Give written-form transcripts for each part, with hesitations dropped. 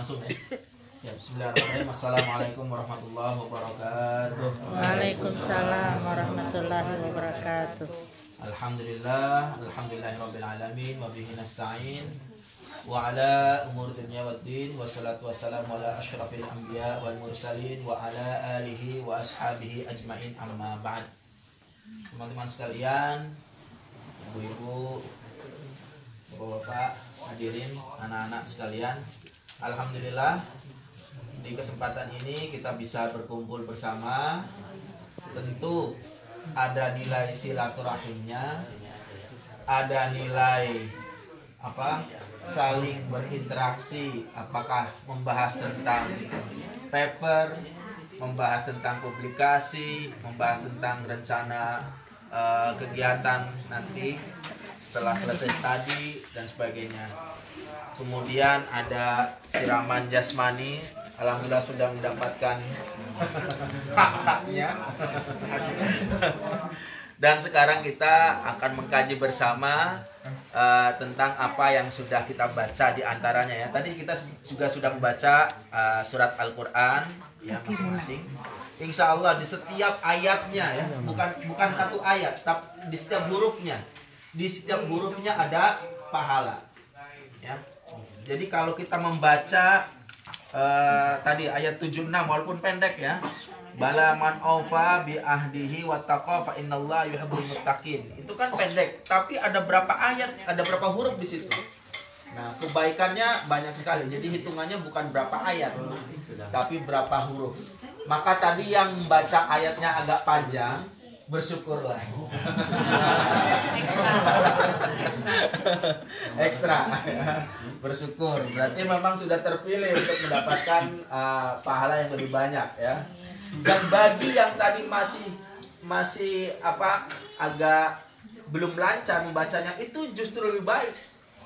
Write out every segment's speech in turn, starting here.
langsung ya. Ya, bismillahirrahmanirrahim. Assalamualaikum warahmatullahi wabarakatuh. Waalaikumsalam warahmatullahi wabarakatuh. Alhamdulillahirabbil alamin wa bihi nasta'in wa ala umuri dunya waddin wassalatu wassalamu ala asyrafil anbiya wal mursalin wa ala alihi wa ashabihi ajmain amma ba'd. Teman-teman sekalian, ibu-ibu, bapak-bapak, hadirin, anak-anak sekalian, alhamdulillah di kesempatan ini kita bisa berkumpul bersama. Tentu ada nilai silaturahimnya, ada nilai saling berinteraksi, apakah membahas tentang paper, membahas tentang publikasi, membahas tentang rencana kegiatan nanti setelah selesai studi dan sebagainya. Kemudian ada siraman jasmani, alhamdulillah sudah mendapatkan hak-haknya. Dan sekarang kita akan mengkaji bersama tentang apa yang sudah kita baca di antaranya ya. Tadi kita juga sudah membaca surat Al-Qur'an ya masing-masing. Insya Allah di setiap ayatnya ya, bukan satu ayat, tapi di setiap hurufnya. Di setiap hurufnya ada pahala. Ya. Jadi kalau kita membaca tadi ayat 76 walaupun pendek ya. Bala man aufa bi ahdihi wattaqa fa innallaha yuhibbul muttaqin. Itu kan pendek, tapi ada berapa ayat, ada berapa huruf di situ. Nah, kebaikannya banyak sekali. Jadi hitungannya bukan berapa ayat, tapi berapa huruf. Maka tadi yang membaca ayatnya agak panjang, bersyukurlah. Ekstra. Bersyukur. Berarti memang sudah terpilih untuk mendapatkan pahala yang lebih banyak ya. Dan bagi yang tadi masih agak belum lancar membacanya, itu justru lebih baik.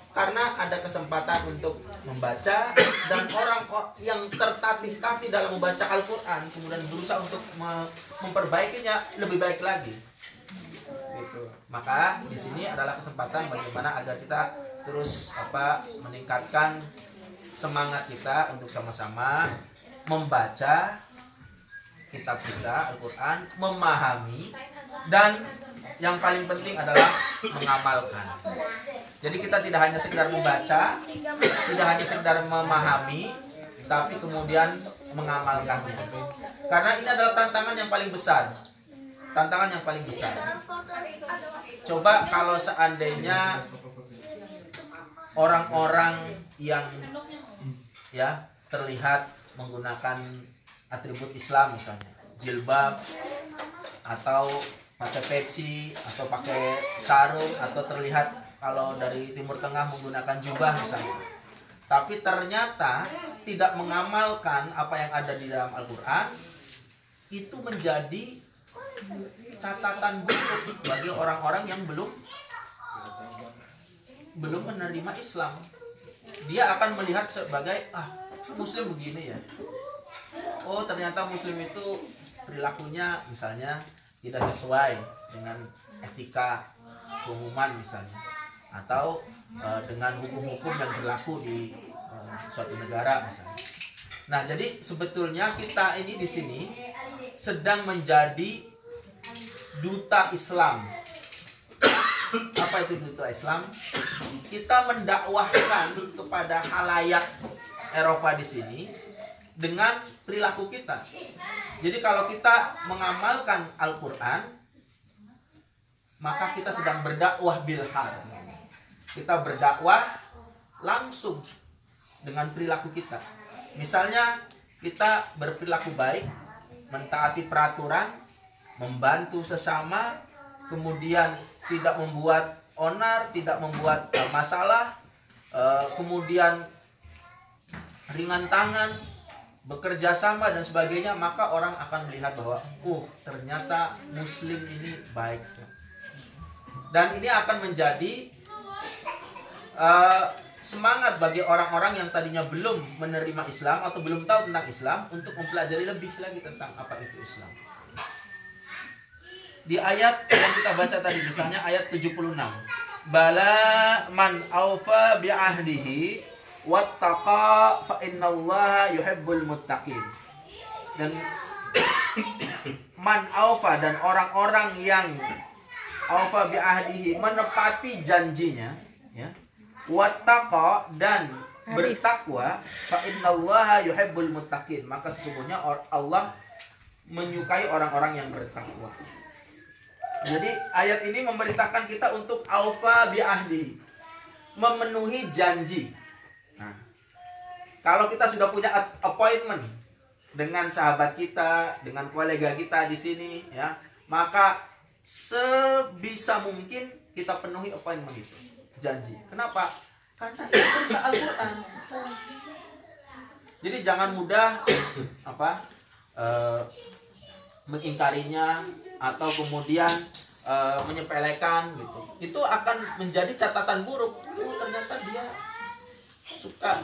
Karena ada kesempatan untuk membaca, dan orang yang tertatih-tatih dalam membaca Al-Qur'an kemudian berusaha untuk memperbaikinya lebih baik lagi. Gitu. Maka di sini adalah kesempatan bagaimana agar kita terus meningkatkan semangat kita untuk sama-sama membaca kitab kita Al-Qur'an, memahami, dan yang paling penting adalah mengamalkan. Jadi kita tidak hanya sekedar membaca, tidak hanya sekedar memahami, tapi kemudian mengamalkannya. Karena ini adalah tantangan yang paling besar. Tantangan yang paling besar. Coba kalau seandainya orang-orang yang terlihat menggunakan atribut Islam, misalnya jilbab, atau pakai peci, atau pakai sarung, atau terlihat kalau dari Timur Tengah menggunakan jubah misalnya, tapi ternyata tidak mengamalkan apa yang ada di dalam Al-Qur'an, itu menjadi catatan buruk bagi orang-orang yang belum menerima Islam. Dia akan melihat sebagai Muslim begini ya. Oh, ternyata Muslim itu perilakunya misalnya tidak sesuai dengan etika keumuman misalnya, atau dengan hukum-hukum yang berlaku di suatu negara misalnya. Nah, jadi sebetulnya kita ini di sini sedang menjadi duta Islam. Apa itu duta Islam? Kita mendakwahkan kepada khalayak Eropa di sini dengan perilaku kita. Jadi kalau kita mengamalkan Al-Qur'an, maka kita sedang berdakwah bilhar. Kita berdakwah langsung dengan perilaku kita. Misalnya kita berperilaku baik, mentaati peraturan, membantu sesama, kemudian tidak membuat onar, tidak membuat masalah, kemudian ringan tangan, bekerja sama dan sebagainya, maka orang akan melihat bahwa ternyata Muslim ini baik sekali. Dan ini akan menjadi semangat bagi orang-orang yang tadinya belum menerima Islam atau belum tahu tentang Islam untuk mempelajari lebih lagi tentang apa itu Islam. Di ayat yang kita baca tadi, misalnya ayat 76, bala man aufa bi'ahdihi wattaqa fa innallaha yuhibbul muttaqin. Dan man aufa, dan orang-orang yang aufa bi ahdihi, menepati janjinya, ya. Wattaqa, dan bertakwa, fa innallaha yuhibbul muttaqin, maka sesungguhnya Allah menyukai orang-orang yang bertakwa. Jadi ayat ini memerintahkan kita untuk aufa bi ahdi, memenuhi janji. Nah, kalau kita sudah punya appointment dengan sahabat kita, dengan kolega kita di sini, ya, maka sebisa mungkin kita penuhi appointment itu, janji. Kenapa? Karena itu perintah Al-Quran. Jadi jangan mudah mengingkarinya atau kemudian menyepelekan gitu. Itu akan menjadi catatan buruk. Oh, ternyata dia suka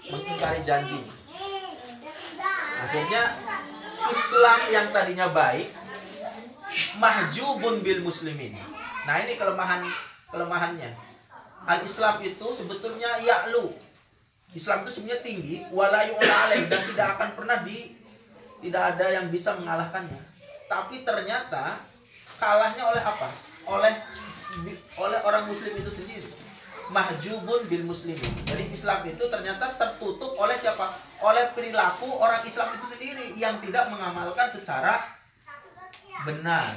mengingkari janji. Akhirnya Islam yang tadinya baik mahjubun bil muslimin. Nah, ini kelemahannya. Al-Islam itu sebetulnya ya'lu. Islam itu sebenarnya tinggi, wala yu'la alaih, dan tidak akan pernah tidak ada yang bisa mengalahkannya. Tapi ternyata kalahnya oleh apa? Oleh orang muslim itu sendiri. Mahjubun bil muslimin. Jadi Islam itu ternyata tertutup oleh siapa? Oleh perilaku orang Islam itu sendiri yang tidak mengamalkan secara benar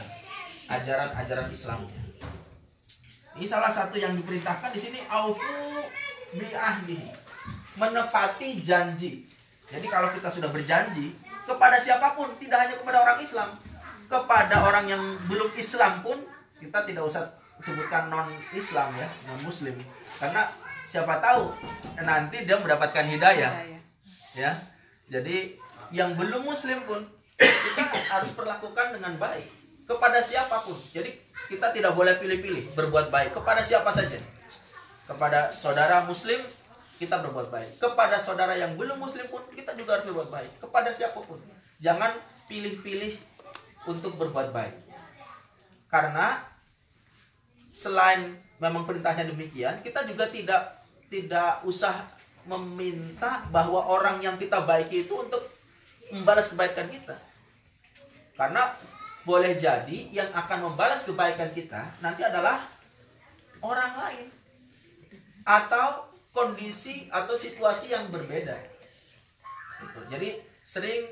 ajaran-ajaran Islamnya. Ini salah satu yang diperintahkan di sini, aufu bi ahdi, menepati janji. Jadi kalau kita sudah berjanji kepada siapapun, tidak hanya kepada orang Islam, kepada orang yang belum Islam pun, kita tidak usah sebutkan non-Islam, ya, non-Muslim, karena siapa tahu nanti dia mendapatkan hidayah, ya. Jadi yang belum Muslim pun kita harus perlakukan dengan baik kepada siapapun. Jadi kita tidak boleh pilih-pilih berbuat baik kepada siapa saja. Kepada saudara Muslim kita berbuat baik, kepada saudara yang belum Muslim pun kita juga harus berbuat baik, kepada siapapun. Jangan pilih-pilih untuk berbuat baik. Karena selain memang perintahnya demikian, kita juga tidak usah meminta bahwa orang yang kita baiki itu untuk membalas kebaikan kita. Karena boleh jadi yang akan membalas kebaikan kita nanti adalah orang lain, atau kondisi atau situasi yang berbeda. Jadi sering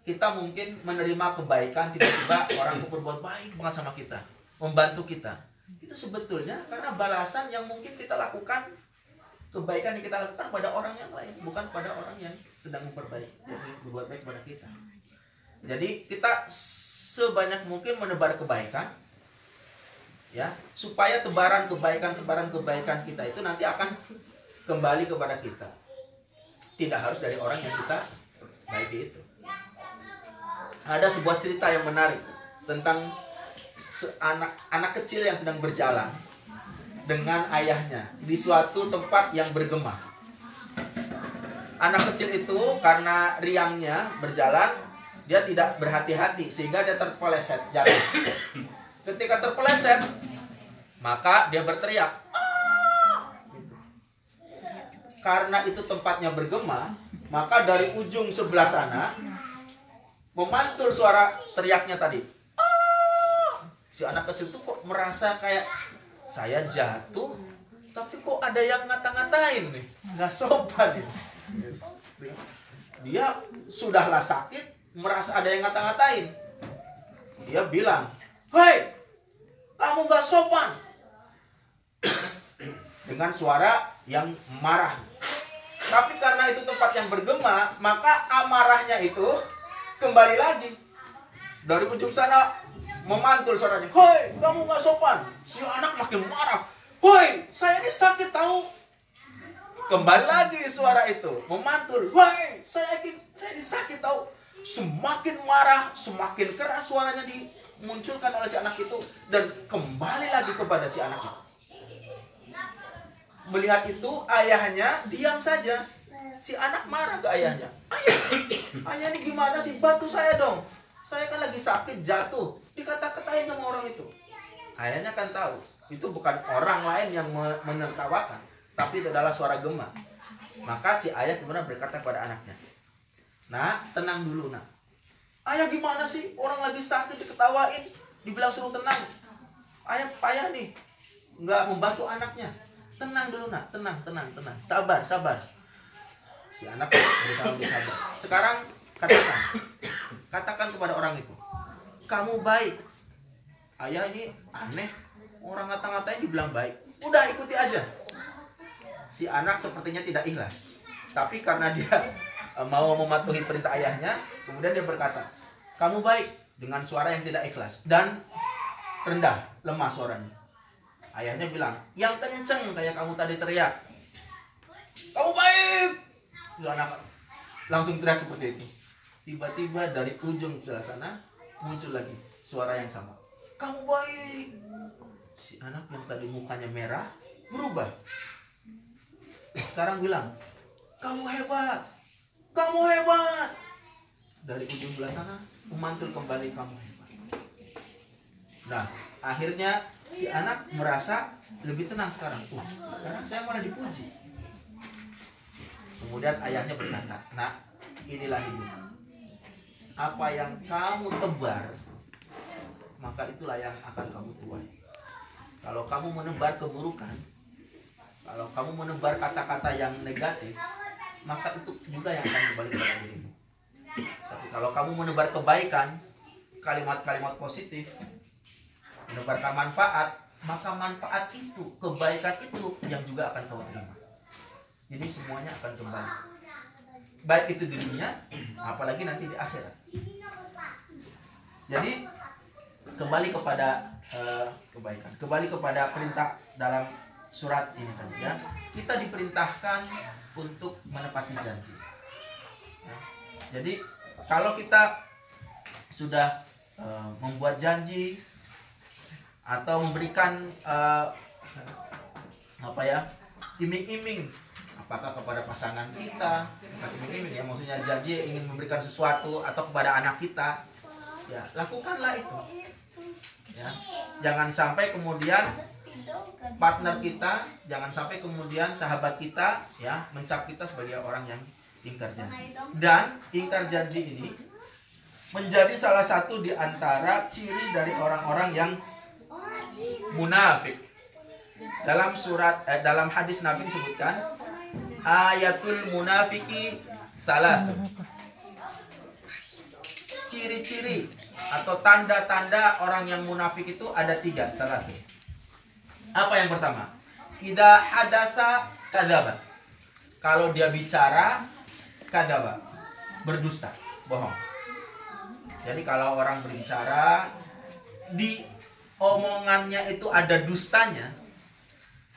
kita mungkin menerima kebaikan, tiba-tiba orang berbuat baik banget sama kita, membantu kita. Itu sebetulnya karena balasan yang mungkin kita lakukan, kebaikan yang kita lakukan pada orang yang lain, bukan pada orang yang sedang berbuat baik kepada kita. Jadi kita sebanyak mungkin menebar kebaikan, ya, supaya tebaran kebaikan kita itu nanti akan kembali kepada kita. Tidak harus dari orang yang kita baiki itu. Ada sebuah cerita yang menarik tentang anak kecil yang sedang berjalan dengan ayahnya di suatu tempat yang bergema. Anak kecil itu karena riangnya berjalan, dia tidak berhati-hati sehingga dia terpeleset jatuh. Ketika terpeleset, maka dia berteriak. Karena itu tempatnya bergema, maka dari ujung sebelah sana memantul suara teriaknya tadi. Si anak kecil itu kok merasa kayak, saya jatuh, tapi kok ada yang ngata-ngatain nih, nggak sopan nih. Dia sudahlah sakit, merasa ada yang ngata-ngatain. Dia bilang, "Hei, kamu nggak sopan," dengan suara yang marah. Tapi karena itu tempat yang bergema, maka amarahnya itu kembali lagi. Dari ujung sana memantul suaranya, "Hei, kamu nggak sopan." Si anak makin marah, "Hei, saya ini sakit tahu." Kembali lagi suara itu memantul, "Hei, saya ini sakit tahu." Semakin marah, semakin keras suaranya dimunculkan oleh si anak itu, dan kembali lagi kepada si anak itu. Melihat itu, ayahnya diam saja. Si anak marah ke ayahnya, Ayah ini gimana sih? Bantu saya dong. Saya kan lagi sakit, jatuh. Dikata-katain sama orang itu." Ayahnya kan tahu, itu bukan orang lain yang menertawakan, tapi itu adalah suara gema. Maka si ayah kemudian berkata kepada anaknya, "Nak, tenang dulu, nak." "Ayah gimana sih? Orang lagi sakit diketawain, dibilang suruh tenang. Ayah payah nih, nggak membantu anaknya. Tenang dulu, nak, tenang. Sabar. Si anak berusaha lebih sabar. Sekarang katakan kepada orang itu, "Kamu baik." "Ayah, ini aneh, orang ngata-ngatain dibilang baik." "Udah, ikuti aja." Si anak sepertinya tidak ikhlas, tapi karena dia mau mematuhi perintah ayahnya, kemudian dia berkata, "Kamu baik," dengan suara yang tidak ikhlas dan rendah, lemah suaranya. Ayahnya bilang, "Yang kenceng kayak kamu tadi teriak." "Kamu baik!" Si anak langsung teriak seperti itu. Tiba-tiba dari ujung sebelah sana muncul lagi suara yang sama, "Kamu baik!" Si anak yang tadi mukanya merah berubah. Sekarang bilang, "Kamu hebat! Kamu hebat!" Dari ujung sebelah sana memantul kembali, "Kamu hebat." Nah, akhirnya si anak merasa lebih tenang sekarang. Sekarang saya malah dipuji. Kemudian ayahnya berkata, "Nak, inilah hidup. Apa yang kamu tebar, maka itulah yang akan kamu tuai. Kalau kamu menebar keburukan, kalau kamu menebar kata-kata yang negatif, maka itu juga yang akan kembali kepada dirimu. Tapi kalau kamu menebar kebaikan, kalimat-kalimat positif, menebarkan manfaat, maka manfaat itu, kebaikan itu yang juga akan kamu terima. Jadi semuanya akan kembali, baik itu di dunia, apalagi nanti di akhirat. Jadi kembali kepada kebaikan, kembali kepada perintah dalam surat ini tadi ya. Kita diperintahkan untuk menepati janji. Ya. Jadi kalau kita sudah membuat janji atau memberikan iming-iming, apakah kepada pasangan kita, bukan iming-iming ya, maksudnya janji ingin memberikan sesuatu atau kepada anak kita, ya lakukanlah itu. Ya, jangan sampai kemudian partner kita, jangan sampai kemudian sahabat kita ya mencap kita sebagai orang yang ingkar janji. Dan ingkar janji ini menjadi salah satu di antara ciri dari orang-orang yang munafik. Dalam dalam hadis Nabi disebutkan, ayatul munafiki salasun. Ciri-ciri atau tanda-tanda orang yang munafik itu ada 3, salasun. Apa yang pertama? Idza hadasa kadzaba. Kalau dia bicara kadzaba, berdusta, bohong. Jadi kalau orang berbicara, di omongannya itu ada dustanya,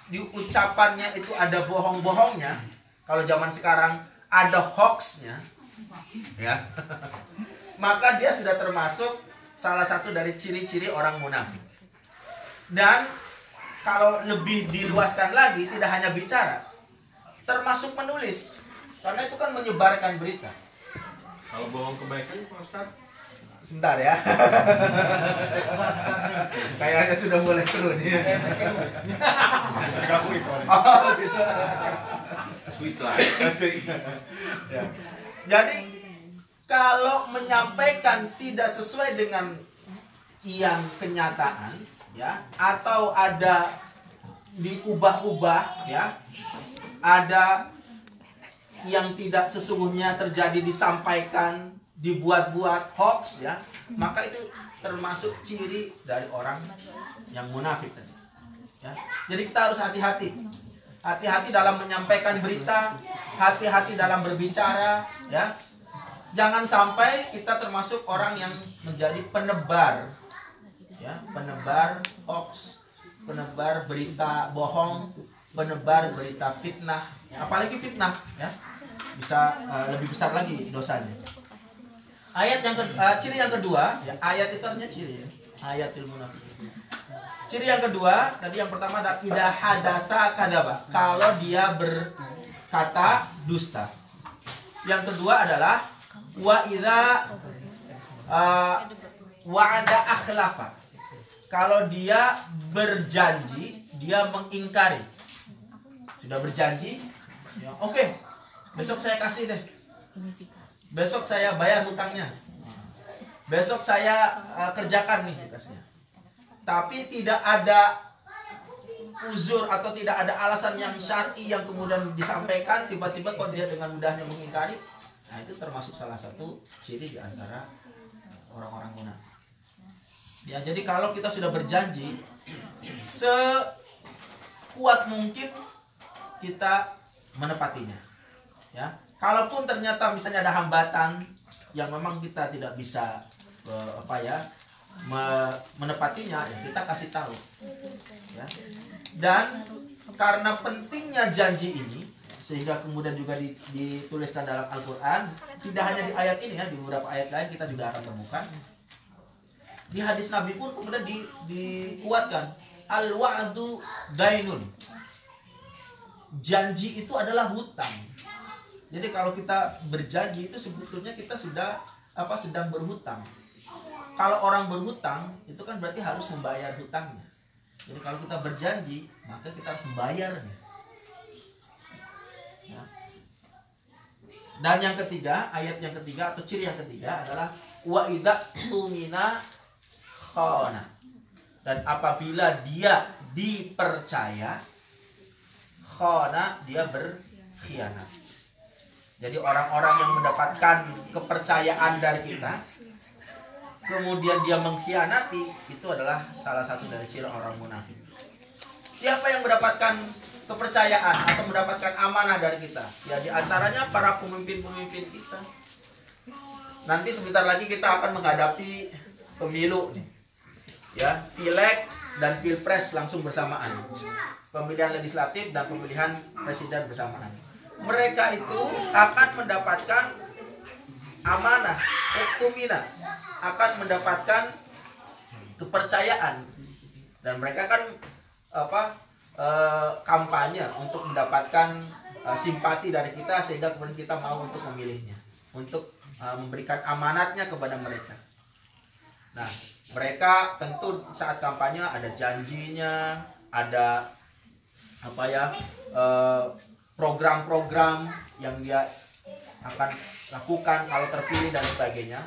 di ucapannya itu ada bohong-bohongnya. Kalau zaman sekarang ada hoaxnya, ya. Maka dia sudah termasuk salah satu dari ciri-ciri orang munafik. Dan kalau lebih diluaskan lagi, tidak hanya bicara, termasuk menulis, karena itu kan menyebarkan berita. Kalau bohong kebaikan, Pak Ustaz? Sebentar ya. Kayaknya sudah mulai turun ya. Bisa digabungin kalau Oh, gitu. sweet lah. Ya. Jadi kalau menyampaikan tidak sesuai dengan yang kenyataan, ya, atau ada diubah-ubah, ya, ada yang tidak sesungguhnya terjadi disampaikan, dibuat-buat hoax, ya, maka itu termasuk ciri dari orang yang munafik tadi. Ya. Jadi kita harus hati-hati, hati-hati dalam menyampaikan berita, hati-hati dalam berbicara, ya. Jangan sampai kita termasuk orang yang menjadi penebar, ya, penebar hoax, penebar berita bohong, penebar berita fitnah, ya, apalagi fitnah, ya, bisa lebih besar lagi dosanya. Ayat yang ciri yang kedua, ya, ayat itu artinya ciri, ya, ayatul munafik. Ciri yang kedua, tadi yang pertama adalah idza hadasa kadzaba, kalau dia berkata dusta. Yang kedua adalah wa idza wa'ada akhlafa, kalau dia berjanji dia mengingkari. Sudah berjanji, ya, oke, besok saya kasih deh, besok saya bayar hutangnya, besok saya kerjakan nih tugasnya. Tapi tidak ada uzur atau tidak ada alasan yang syar'i yang kemudian disampaikan, tiba-tiba kok dia dengan mudahnya mengingkari. Nah, itu termasuk salah satu ciri di antara orang-orang munafik. Ya, jadi kalau kita sudah berjanji, sekuat mungkin kita menepatinya. Ya, kalaupun ternyata misalnya ada hambatan yang memang kita tidak bisa menepatinya, ya kita kasih tahu. Ya. Dan karena pentingnya janji ini, sehingga kemudian juga dituliskan dalam Al-Quran, tidak hanya di ayat ini ya, di beberapa ayat lain kita juga akan temukan. Di hadis Nabi pun kemudian dikuatkan, al-wa'du dainun. Janji itu adalah hutang. Jadi kalau kita berjanji itu sebetulnya kita sedang berhutang. Kalau orang berhutang itu kan berarti harus membayar hutangnya. Jadi kalau kita berjanji, maka kita harus membayarnya. Ya. Dan yang ketiga, ayat yang ketiga atau ciri yang ketiga adalah wa idza tumina khana. Dan apabila dia dipercaya, khana, dia berkhianat. Jadi orang-orang yang mendapatkan kepercayaan dari kita, kemudian dia mengkhianati, itu adalah salah satu dari ciri orang munafik. Siapa yang mendapatkan kepercayaan atau mendapatkan amanah dari kita? Ya, di antaranya para pemimpin-pemimpin kita. Nanti sebentar lagi kita akan menghadapi pemilu nih. Ya, pileg dan pilpres langsung bersamaan. Pemilihan legislatif dan pemilihan presiden bersamaan. Mereka itu akan mendapatkan amanah, uktumina, akan mendapatkan kepercayaan, dan mereka kan kampanye untuk mendapatkan simpati dari kita, sehingga kemudian kita mau untuk memilihnya, untuk memberikan amanatnya kepada mereka. Nah, mereka tentu saat kampanye ada janjinya, ada program-program yang dia akan lakukan kalau terpilih dan sebagainya.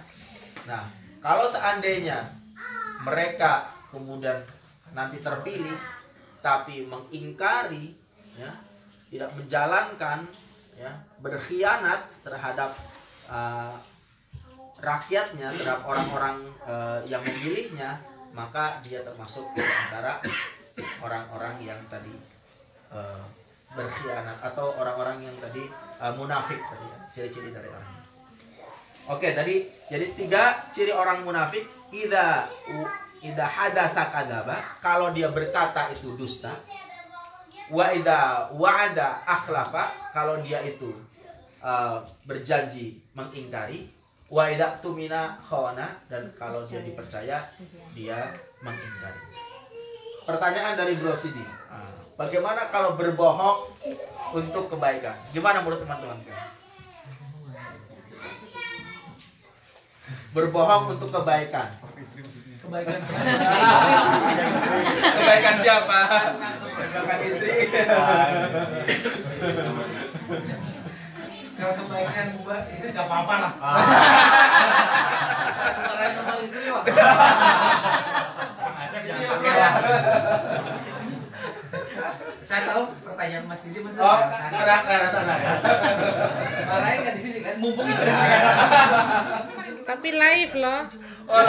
Nah, kalau seandainya mereka kemudian nanti terpilih tapi mengingkari, ya, tidak menjalankan, ya, berkhianat terhadap rakyatnya, terhadap orang-orang yang memilihnya, maka dia termasuk di antara orang-orang yang tadi berkhianat atau orang-orang yang tadi munafik tadi, ya, ciri-ciri dari orang. Oke, tadi jadi 3 ciri orang munafik. Idza hadatsa kadzaba, kalau dia berkata itu dusta. Wa idza wa'ada akhlafa, kalau dia itu berjanji mengingkari. Wa idza tumina khana, dan kalau dia dipercaya dia mengingkari. Pertanyaan dari Bro Sidi. Bagaimana kalau berbohong untuk kebaikan? Gimana menurut teman-teman? Berbohong untuk kebaikan. Kebaikan siapa? Kebaikan siapa? Kebaikan istri. Kalau kebaikan buat istri gak apa-apa lah. Marahin sama istri mah. Asal jangan pakai lah. Saya tahu pertanyaan Mas Sisi Mas. Oh, ke arah sana ya. Marahin nggak di sini kan? Mumpung istri. Tapi live loh. Oh,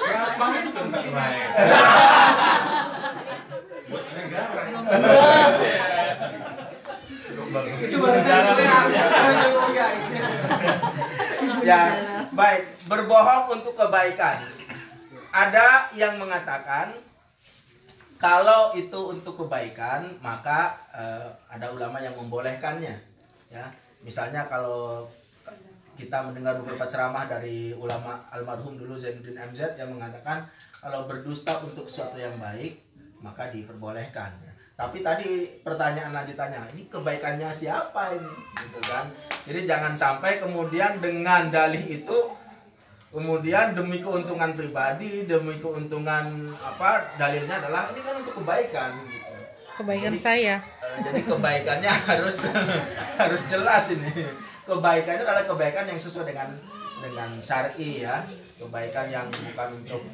Siapa itu tentang baik? Buat negara. Itu barusan ya, baik. Berbohong untuk kebaikan. Ada yang mengatakan kalau itu untuk kebaikan, maka ada ulama yang membolehkannya. Ya, misalnya kalau kita mendengar beberapa ceramah dari ulama almarhum dulu Zainuddin MZ yang mengatakan kalau berdusta untuk sesuatu yang baik maka diperbolehkan. Tapi tadi pertanyaan lanjutannya, ini kebaikannya siapa ini, gitu kan? Jadi jangan sampai kemudian dengan dalih itu Kemudian demi keuntungan pribadi, demi keuntungan apa, dalilnya adalah ini kan untuk kebaikan gitu. Kebaikan Jadi, saya. Jadi kebaikannya harus harus jelas ini. Kebaikannya adalah kebaikan yang sesuai dengan syar'i ya. Kebaikan yang bukan untuk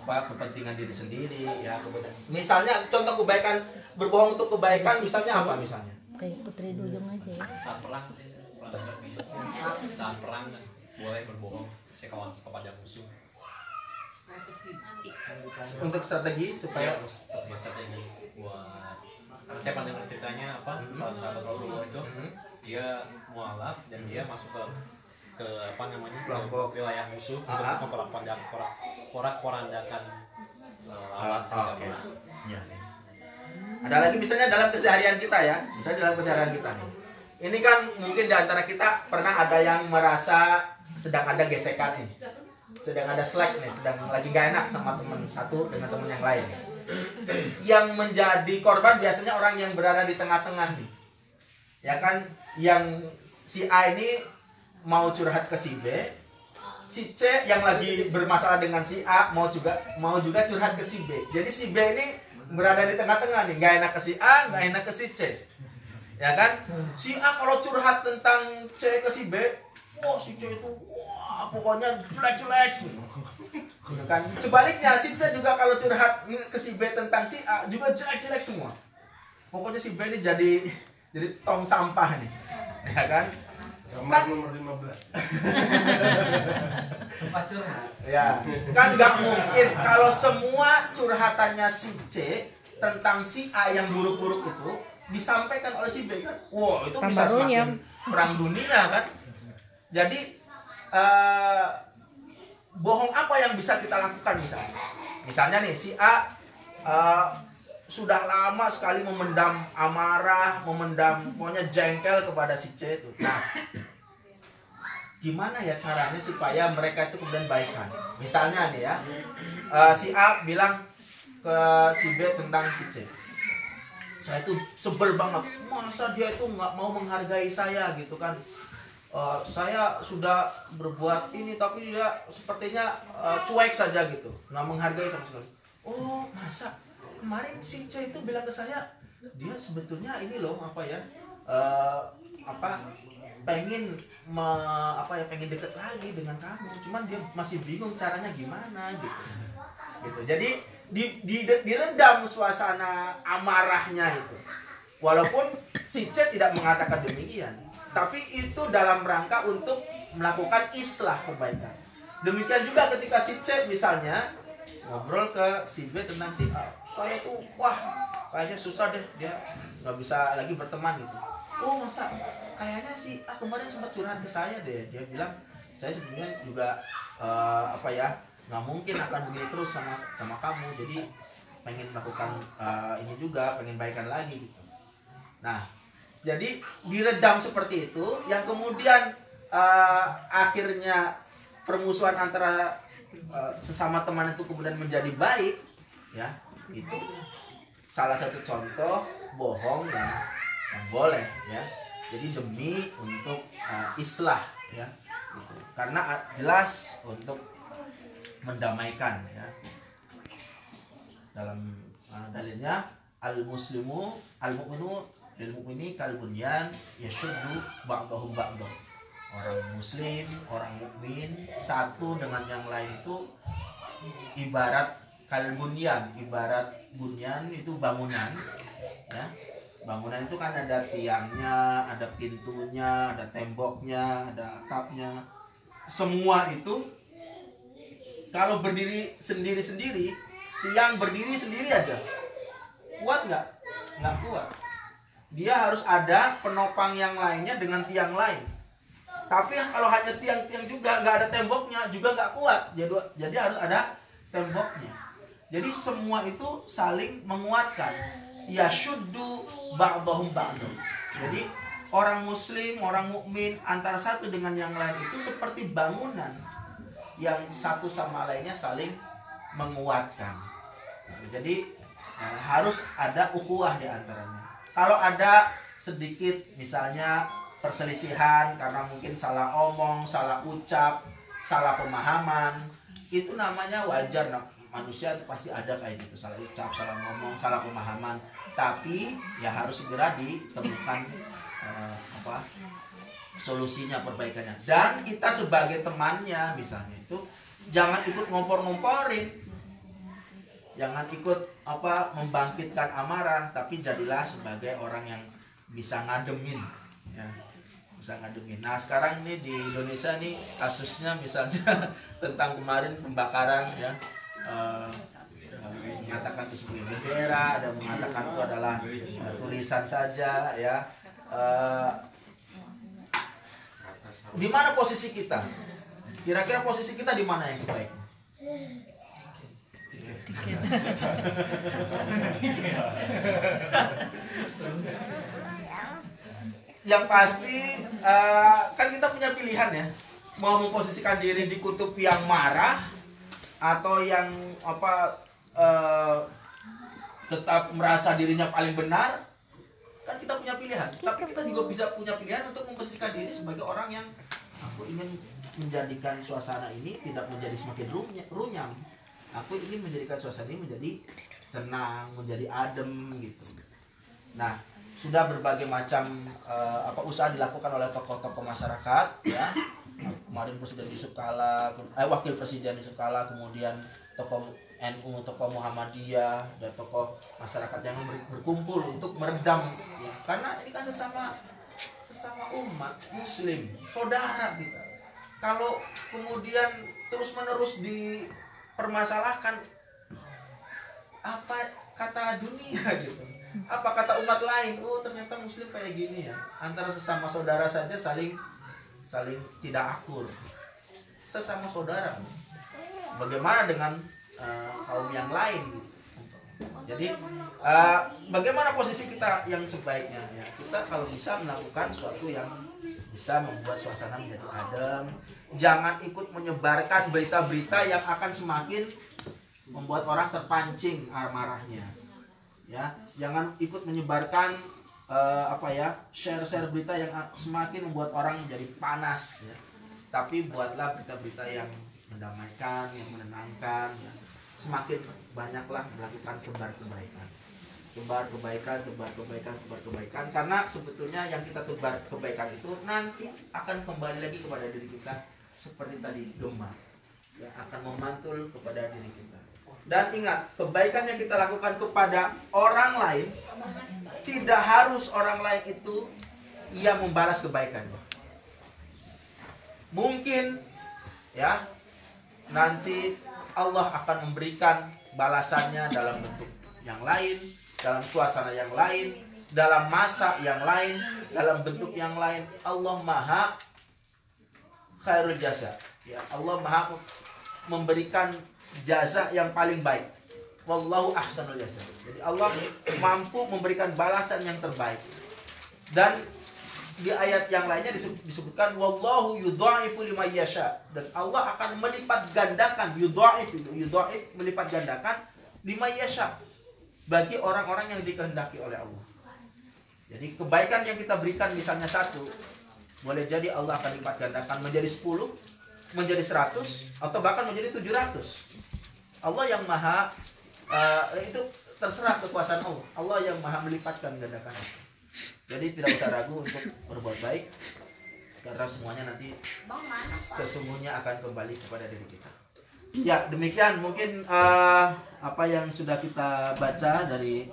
kepentingan diri sendiri ya. Misalnya contoh kebaikan, berbohong untuk kebaikan misalnya apa misalnya? Kayak Putri Duyung aja ya. Saat perang saat perang boleh berbohong kepada musuh. Untuk strategi supaya Strategi buat saya pernah dengar ceritanya apa sahabat Rasulullah itu dia mualaf dan dia masuk ke apa namanya kelompok wilayah musuh untuk porak-porandakan lawan ketika oke. perang. Ya. Ada lagi misalnya dalam keseharian kita ya, misalnya dalam keseharian kita nih. Ini kan mungkin di antara kita pernah ada yang merasa sedang ada gesekan nih, sedang ada slack nih, sedang lagi gak enak sama teman satu dengan teman yang lain. Yang menjadi korban biasanya orang yang berada di tengah-tengah nih, ya kan, yang si A ini mau curhat ke si B, si C yang lagi bermasalah dengan si A mau juga curhat ke si B. Jadi si B ini berada di tengah-tengah nih, nggak enak ke si A, nggak enak ke si C, ya kan? Si A kalau curhat tentang C ke si B, wah si C itu wah pokoknya jelek-jelek, gitu kan? Sebaliknya si C juga kalau curhat ke si B tentang si A juga jelek-jelek semua. Pokoknya si B ini jadi tong sampah nih, ya kan? Kamar nomor 15. Tempat curhat. Ya, kan nggak mungkin kalau semua curhatannya si C tentang si A yang buruk-buruk itu disampaikan oleh si B kan? Wow, itu bisa semakin perang dunia kan? Jadi bohong apa yang bisa kita lakukan misalnya? Misalnya nih si A sudah lama sekali memendam amarah, pokoknya jengkel kepada si C itu. Nah, gimana ya caranya supaya mereka itu kemudian baikan? Misalnya nih ya, si A bilang ke si B tentang si C, saya itu sebel banget, masa dia itu nggak mau menghargai saya gitu kan? Saya sudah berbuat ini tapi dia sepertinya cuek saja gitu, nggak menghargai sama sekali. Oh masa? Kemarin si C itu bilang ke saya, dia sebetulnya ini loh pengen pengen deket lagi dengan kamu, cuman dia masih bingung caranya gimana gitu. Jadi diredam suasana amarahnya itu, walaupun si C tidak mengatakan demikian, tapi itu dalam rangka untuk melakukan islah kebaikan. Demikian juga ketika si C misalnya ngobrol ke si B tentang si A, saya tuh wah kayaknya susah deh, dia nggak bisa lagi berteman gitu. Oh masa, kayaknya si A kemarin sempat curhat ke saya deh, dia bilang saya sebenarnya juga nggak mungkin akan begini terus sama kamu, jadi pengen melakukan ini juga, pengen baikan lagi gitu. Nah jadi diredam seperti itu, yang kemudian akhirnya permusuhan antara sesama teman itu kemudian menjadi baik, ya itu salah satu contoh bohong yang boleh ya. Jadi demi untuk islah ya, gitu. Karena jelas untuk mendamaikan ya. Dalam dalilnya al-muslimu al-mu'minu lil mu'mini kal bunyan yashuddu ba'dahum ba'dah. Orang muslim, orang mukmin satu dengan yang lain itu ibarat kalbunyan, ibarat bunyan itu bangunan ya. Bangunan itu kan ada tiangnya, ada pintunya, ada temboknya, ada atapnya. Semua itu kalau berdiri sendiri-sendiri, tiang berdiri sendiri aja, kuat nggak? Nggak kuat. Dia harus ada penopang yang lainnya dengan tiang lain. Tapi kalau hanya tiang-tiang juga nggak ada temboknya juga nggak kuat. Jadi harus ada temboknya. Jadi semua itu saling menguatkan. Yashuddu ba'dahum ba'dahum. Jadi orang muslim, orang mukmin antara satu dengan yang lain itu seperti bangunan yang satu sama lainnya saling menguatkan. Jadi harus ada ukhuwah di antaranya. Kalau ada sedikit misalnya perselisihan karena mungkin salah omong, salah ucap, salah pemahaman, itu namanya wajar. Nah, manusia itu pasti ada kayak gitu, salah ucap, salah ngomong, salah pemahaman. Tapi ya harus segera ditemukan solusinya, perbaikannya. Dan kita sebagai temannya misalnya itu jangan ikut ngompor-ngomporin, jangan ikut membangkitkan amarah, tapi jadilah sebagai orang yang bisa ngademin, ya, bisa ngademin. Nah sekarang ini di Indonesia nih kasusnya misalnya tentang kemarin pembakaran, ya, mengatakan itu sebagai bendera, ada mengatakan itu adalah tulisan saja, ya. Di mana posisi kita? Kira-kira posisi kita di mana yang sebaiknya? Yang pasti kan kita punya pilihan, ya, mau memposisikan diri di kutub yang marah atau yang tetap merasa dirinya paling benar. Kan kita punya pilihan, tapi kita juga bisa punya pilihan untuk memposisikan diri sebagai orang yang aku ingin menjadikan suasana ini tidak menjadi semakin runyam. Aku ingin menjadikan suasana ini menjadi tenang, menjadi adem gitu. Nah, sudah berbagai macam usaha dilakukan oleh tokoh-tokoh masyarakat, ya. Kemarin Presiden Yusuf Kala, Wakil Presiden Yusuf Kala, kemudian tokoh NU, tokoh Muhammadiyah, dan tokoh masyarakat yang berkumpul untuk meredam, ya. Karena ini kan sesama umat Muslim, saudara kita. Kalau kemudian terus-menerus dipermasalahkan, apa kata dunia gitu, apa kata umat lain, oh ternyata Muslim kayak gini ya, antara sesama saudara saja saling tidak akur, sesama saudara. Bagaimana dengan kaum yang lain gitu. Jadi bagaimana posisi kita yang sebaiknya, ya? Kita kalau bisa melakukan sesuatu yang bisa membuat suasana menjadi adem. Jangan ikut menyebarkan berita-berita yang akan semakin membuat orang terpancing amarahnya, ya. Jangan ikut menyebarkan share-share berita yang semakin membuat orang menjadi panas, ya. Tapi buatlah berita-berita yang mendamaikan, yang menenangkan, ya. Semakin banyaklah melakukan tebar kebaikan, karena sebetulnya yang kita tebar kebaikan itu nanti akan kembali lagi kepada diri kita seperti tadi gema, ya, akan memantul kepada diri kita. Dan ingat, kebaikan yang kita lakukan kepada orang lain tidak harus orang lain itu yang membalas kebaikannya. Mungkin, ya, nanti Allah akan memberikan balasannya dalam bentuk yang lain, dalam suasana yang lain, dalam masa yang lain, dalam bentuk yang lain. Allah Maha khairul jasa, ya. Allah Maha memberikan jasa yang paling baik. Wallahu ahsanul jasa. Jadi Allah mampu memberikan balasan yang terbaik. Dan di ayat yang lainnya disebutkan wallahu yudha'ifu liman yasha, dan Allah akan melipat gandakan, yudha'if melipat gandakan liman yasha, bagi orang-orang yang dikehendaki oleh Allah. Jadi kebaikan yang kita berikan misalnya 1, boleh jadi Allah akan lipat gandakan menjadi 10, menjadi 100, atau bahkan menjadi 700. Allah yang maha itu terserah kekuasaan Allah. Allah yang maha melipatkan gandakan itu. Jadi tidak usah ragu untuk berbuat baik, karena semuanya nanti sesungguhnya akan kembali kepada diri kita. Ya, demikian mungkin apa yang sudah kita baca dari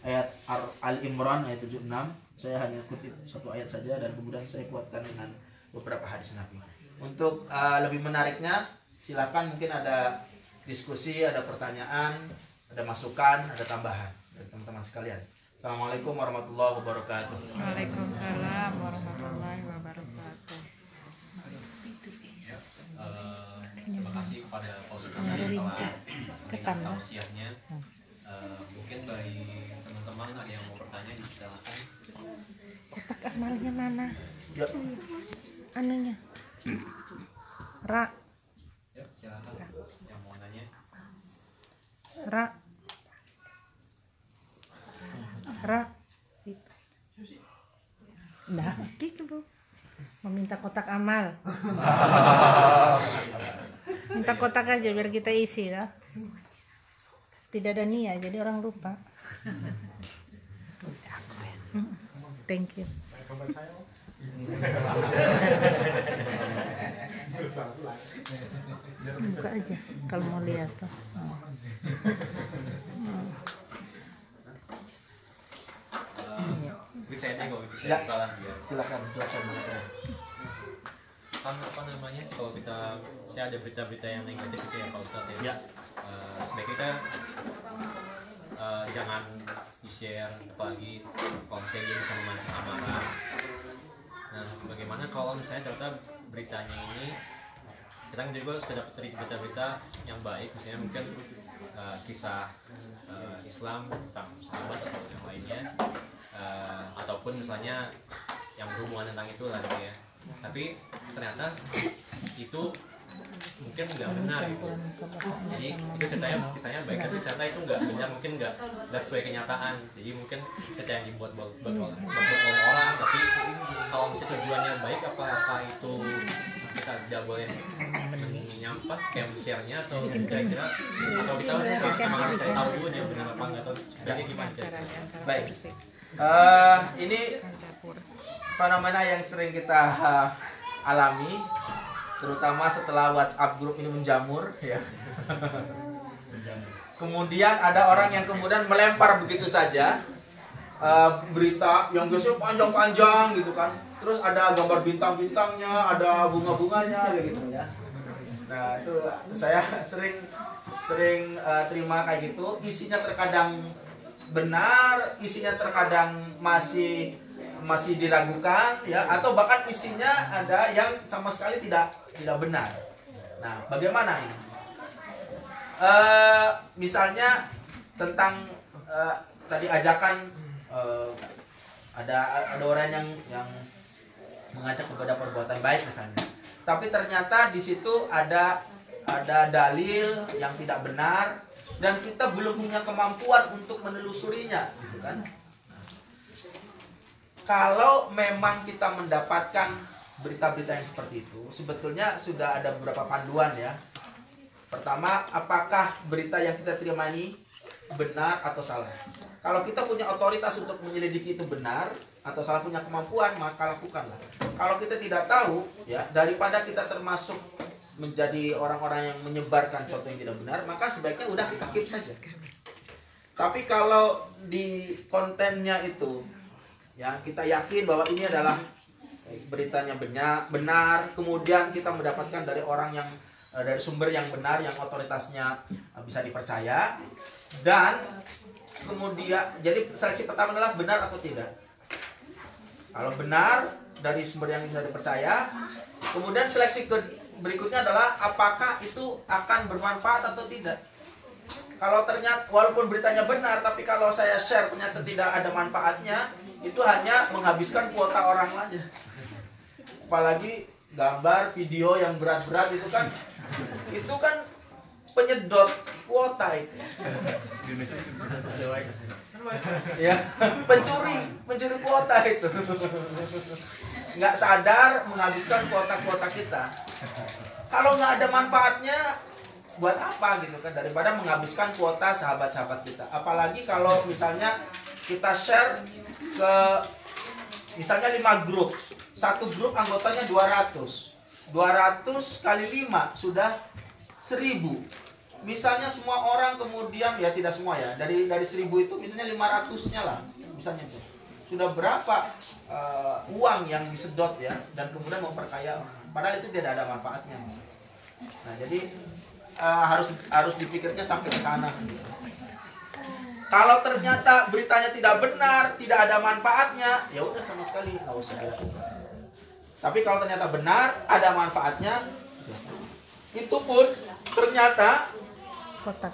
ayat Al-Imran ayat 76. Saya hanya kutip satu ayat saja dan kemudian saya kuatkan dengan beberapa hadis Nabi. Untuk lebih menariknya, silakan, mungkin ada diskusi, ada pertanyaan, ada masukan, ada tambahan dari teman-teman sekalian. Assalamualaikum warahmatullahi wabarakatuh. Waalaikumsalam warahmatullahi wabarakatuh. Terima kasih kepada Pak Ustadz telah memberikan tausiahnya. Mungkin bagi teman-teman ada yang mau bertanya, silakan. Kotak amalnya mana? Ya. Anunya. Ra. Ya, silakan yang mau nanya. Ra. Nah, gitu Bu. Meminta kotak amal. kotak-kotak aja biar kita isi lah. Tidak ada niat jadi orang lupa. Thank you. Buka aja kalau mau lihat tuh. Bisa ini kok, bisa Ya. salah ya. Silakan. Kan apa namanya, kalau kita, saya ada berita-berita yang negatif itu ya Pak Ustadz ya. Ya. Sebaiknya kita jangan di-share, apalagi kalau misalnya dia bisa memancing amarah. Nah, bagaimana kalau misalnya ternyata beritanya ini kita kan juga sudah dapat dari berita-berita yang baik, misalnya mungkin kisah Islam tentang sahabat atau yang lainnya, ataupun misalnya yang berhubungan tentang itu lah gitu ya. Tapi ternyata itu mungkin nggak benar gitu. Jadi itu ceritanya, kisahnya baik, tapi ternyata itu nggak benar, mungkin nggak sesuai kenyataan. Jadi mungkin cerita yang dibuat oleh orang, tapi kalau misalnya tujuannya baik, apakah itu kita tidak boleh menyampah kayak share-nya, atau kira-kira, atau kita memang harus cari tahu dulu yang benar apa enggak, atau jadi gimana? Baik. Ini fenomena yang sering kita alami, terutama setelah WhatsApp grup ini menjamur ya. Kemudian ada orang yang kemudian melempar begitu saja berita yang biasanya panjang-panjang gitu kan. Terus ada gambar bintang-bintangnya, ada bunga-bunganya kayak gitu ya. Nah, itu saya sering terima kayak gitu. Isinya terkadang benar, isinya terkadang masih diragukan ya, atau bahkan isinya ada yang sama sekali tidak benar. Nah, bagaimana ini? Misalnya tentang tadi ajakan ada orang yang mengajak kepada perbuatan baik misalnya, tapi ternyata di situ ada dalil yang tidak benar dan kita belum punya kemampuan untuk menelusurinya, gitu kan? Kalau memang kita mendapatkan berita-berita yang seperti itu, sebetulnya sudah ada beberapa panduan ya. Pertama, apakah berita yang kita terima ini benar atau salah? Kalau kita punya otoritas untuk menyelidiki itu benar atau salah, punya kemampuan, maka lakukanlah. Kalau kita tidak tahu, ya, daripada kita termasuk menjadi orang-orang yang menyebarkan sesuatu yang tidak benar, maka sebaiknya udah kita keep saja. Tapi kalau di kontennya itu, ya, kita yakin bahwa ini adalah beritanya benar, kemudian kita mendapatkan dari orang yang dari sumber yang benar, yang otoritasnya bisa dipercaya, dan kemudian jadi seleksi pertama adalah benar atau tidak. Kalau benar dari sumber yang bisa dipercaya, kemudian seleksi berikutnya adalah apakah itu akan bermanfaat atau tidak. Kalau ternyata walaupun beritanya benar, tapi kalau saya share ternyata tidak ada manfaatnya, itu hanya menghabiskan kuota orang aja. Apalagi gambar, video yang berat-berat itu kan penyedot kuota itu. Ya, pencuri kuota itu. Nggak sadar menghabiskan kuota-kuota kita. Kalau nggak ada manfaatnya, buat apa gitu kan, daripada menghabiskan kuota sahabat-sahabat kita. Apalagi kalau misalnya kita share ke misalnya 5 grup. Satu grup anggotanya 200. 200 kali 5 sudah 1000. Misalnya semua orang kemudian, ya tidak semua ya, dari 1000 itu misalnya 500-nya lah misalnya itu. Sudah berapa uang yang disedot ya, dan kemudian memperkaya orang. Padahal itu tidak ada manfaatnya. Nah, jadi harus dipikirnya sampai ke sana. Kalau ternyata beritanya tidak benar, tidak ada manfaatnya, ya udah sama sekali nggak usah dilakukan. Tapi kalau ternyata benar, ada manfaatnya, itu pun ternyata Kotak.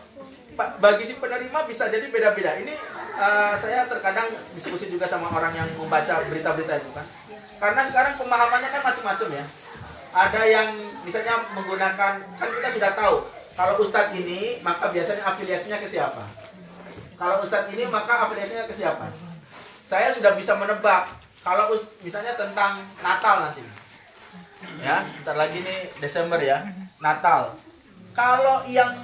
bagi si penerima bisa jadi beda-beda. Ini saya terkadang diskusi juga sama orang yang membaca berita-berita itu kan. Karena sekarang pemahamannya kan macam-macam ya. Ada yang misalnya menggunakan, kan kita sudah tahu, kalau ustadz ini maka biasanya afiliasinya ke siapa. Kalau ustadz ini maka afiliasinya ke siapa. Saya sudah bisa menebak. Kalau misalnya tentang Natal nanti, ya, sebentar lagi nih Desember ya, Natal. kalau yang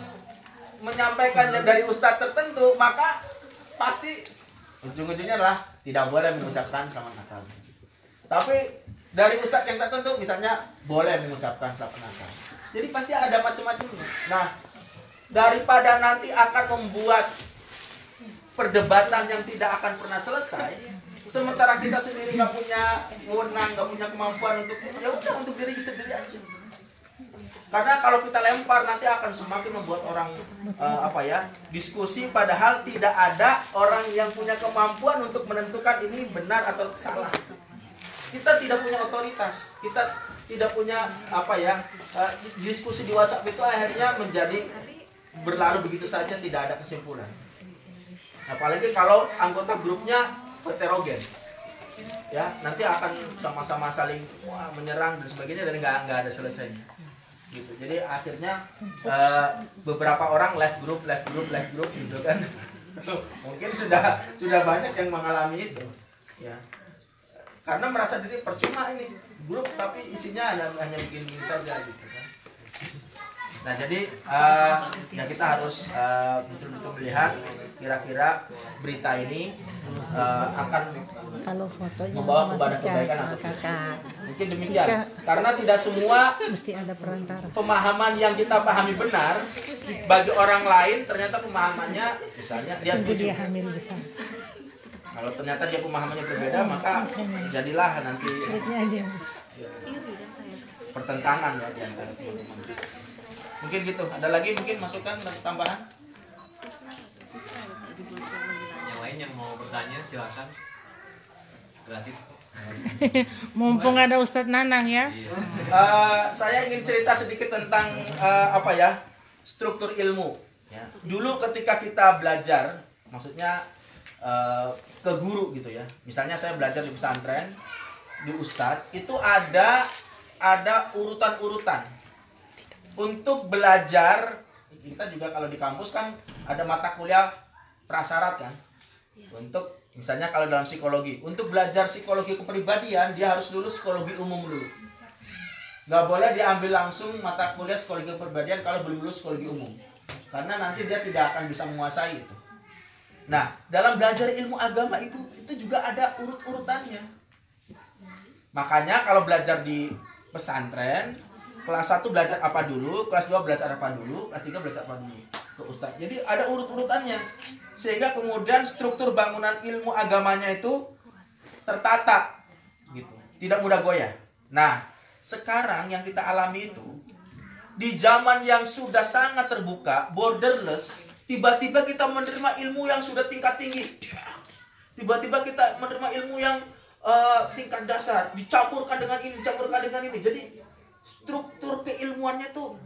menyampaikannya dari ustadz tertentu, maka pasti ujung-ujungnya adalah tidak boleh mengucapkan selamat Natal. Tapi dari ustadz yang tertentu misalnya boleh mengucapkan selamat Natal. Jadi pasti ada macam-macamnya. Nah, daripada nanti akan membuat perdebatan yang tidak akan pernah selesai, sementara kita sendiri nggak punya wewenang, nggak punya kemampuan untuk, ya udah untuk diri kita sendiri aja. Karena kalau kita lempar nanti akan semakin membuat orang diskusi, padahal tidak ada orang yang punya kemampuan untuk menentukan ini benar atau salah. Kita tidak punya otoritas, kita tidak punya diskusi di WhatsApp itu akhirnya menjadi berlalu begitu saja, tidak ada kesimpulan. Apalagi kalau anggota grupnya heterogen, ya nanti akan sama-sama saling menyerang dan sebagainya dan nggak ada selesainya. Gitu. Jadi akhirnya beberapa orang live group gitu kan. Mungkin sudah banyak yang mengalami itu, ya. Karena merasa diri percuma ini grup tapi isinya hanya begini saja gitu kan. Nah jadi ya kita harus betul-betul melihat kira-kira berita ini akan Kalau fotonya membawa kepada kebaikan atau tidak. Mungkin demikian. Karena tidak semua mesti ada perantara. pemahaman yang kita pahami benar bagi orang lain ternyata pemahamannya misalnya dia Tunggu setuju. dia hamil besar. Kalau ternyata dia pemahamannya berbeda, maka jadilah nanti Kulitnya aja. pertentangan ya di antara teman-teman. Mungkin gitu. Ada lagi mungkin masukan atau tambahan? Yang lain yang mau bertanya silakan. Gratis kok. Mumpung ada Ustadz Nanang ya. Iya. Saya ingin cerita sedikit tentang struktur ilmu. Ya. Dulu ketika kita belajar, maksudnya ke guru gitu ya. Misalnya saya belajar di pesantren, di ustadz, itu ada urutan-urutan. Untuk belajar, kita juga kalau di kampus kan ada mata kuliah prasyarat kan. Untuk misalnya kalau dalam psikologi, untuk belajar psikologi kepribadian dia harus lulus psikologi umum dulu. Nggak boleh diambil langsung mata kuliah psikologi kepribadian kalau belum lulus psikologi umum, karena nanti dia tidak akan bisa menguasai itu. Nah, dalam belajar ilmu agama itu juga ada urut-urutannya. Makanya kalau belajar di pesantren, kelas 1 belajar apa dulu, kelas 2 belajar apa dulu, kelas 3 belajar apa dulu ke ustadz. Jadi ada urut-urutannya. Sehingga kemudian struktur bangunan ilmu agamanya itu tertata gitu. Tidak mudah goyah. Nah, sekarang yang kita alami itu di zaman yang sudah sangat terbuka, borderless, tiba-tiba kita menerima ilmu yang sudah tingkat tinggi. Tiba-tiba kita menerima ilmu yang tingkat dasar, dicampurkan dengan ini, dicampurkan dengan ini. Jadi struktur keilmuannya tuh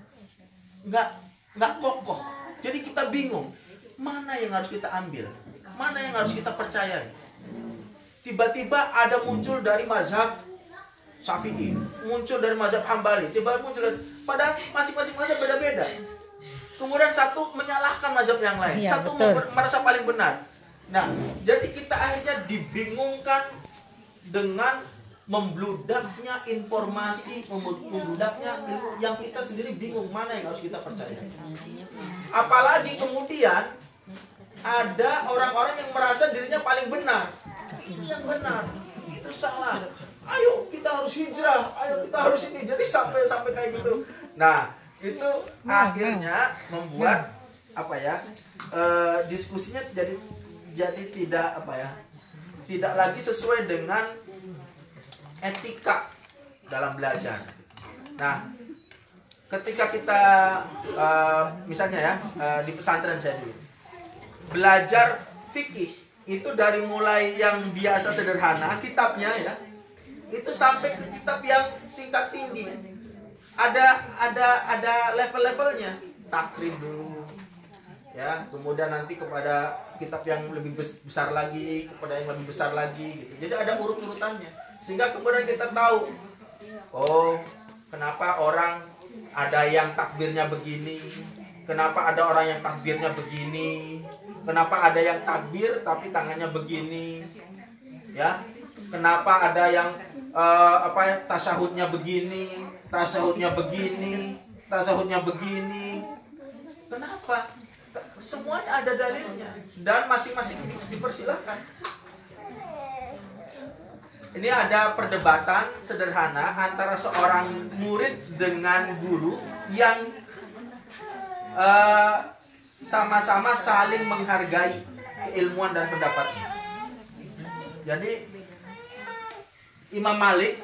nggak kokoh. Jadi kita bingung, mana yang harus kita ambil, mana yang harus kita percayai. Tiba-tiba ada muncul dari mazhab Syafi'i, muncul dari mazhab Hambali, tiba-tiba muncul dari, padahal masing-masing mazhab beda-beda. Kemudian satu menyalahkan mazhab yang lain, Ya, satu betul. merasa paling benar. Nah, jadi kita akhirnya dibingungkan dengan membludaknya informasi, membludaknya ilmu yang kita sendiri bingung mana yang harus kita percaya. Apalagi kemudian ada orang-orang yang merasa dirinya paling benar. Itu yang benar, itu salah. Ayo kita harus hijrah, ayo kita harus ini. Jadi sampai kayak gitu. Nah, itu akhirnya membuat diskusinya jadi tidak lagi sesuai dengan etika dalam belajar. Nah, ketika kita misalnya di pesantren saya dulu belajar fikih itu dari mulai yang biasa sederhana kitabnya ya, itu sampai ke kitab yang tingkat tinggi. Ada level-levelnya, takrib dulu ya, kemudian nanti kepada kitab yang lebih besar lagi, kepada yang lebih besar lagi gitu. Jadi ada urut-urutannya, sehingga kemudian kita tahu, oh kenapa orang ada yang takbirnya begini, kenapa ada orang yang takbirnya begini, kenapa ada yang takbir tapi tangannya begini, ya, kenapa ada yang tasyahudnya begini, tasyahudnya begini, tasawufnya begini. Kenapa? Semuanya ada dalilnya dan masing-masing dipersilahkan. Ini ada perdebatan sederhana antara seorang murid dengan guru yang sama-sama saling menghargai keilmuan dan pendapatnya. Jadi Imam Malik,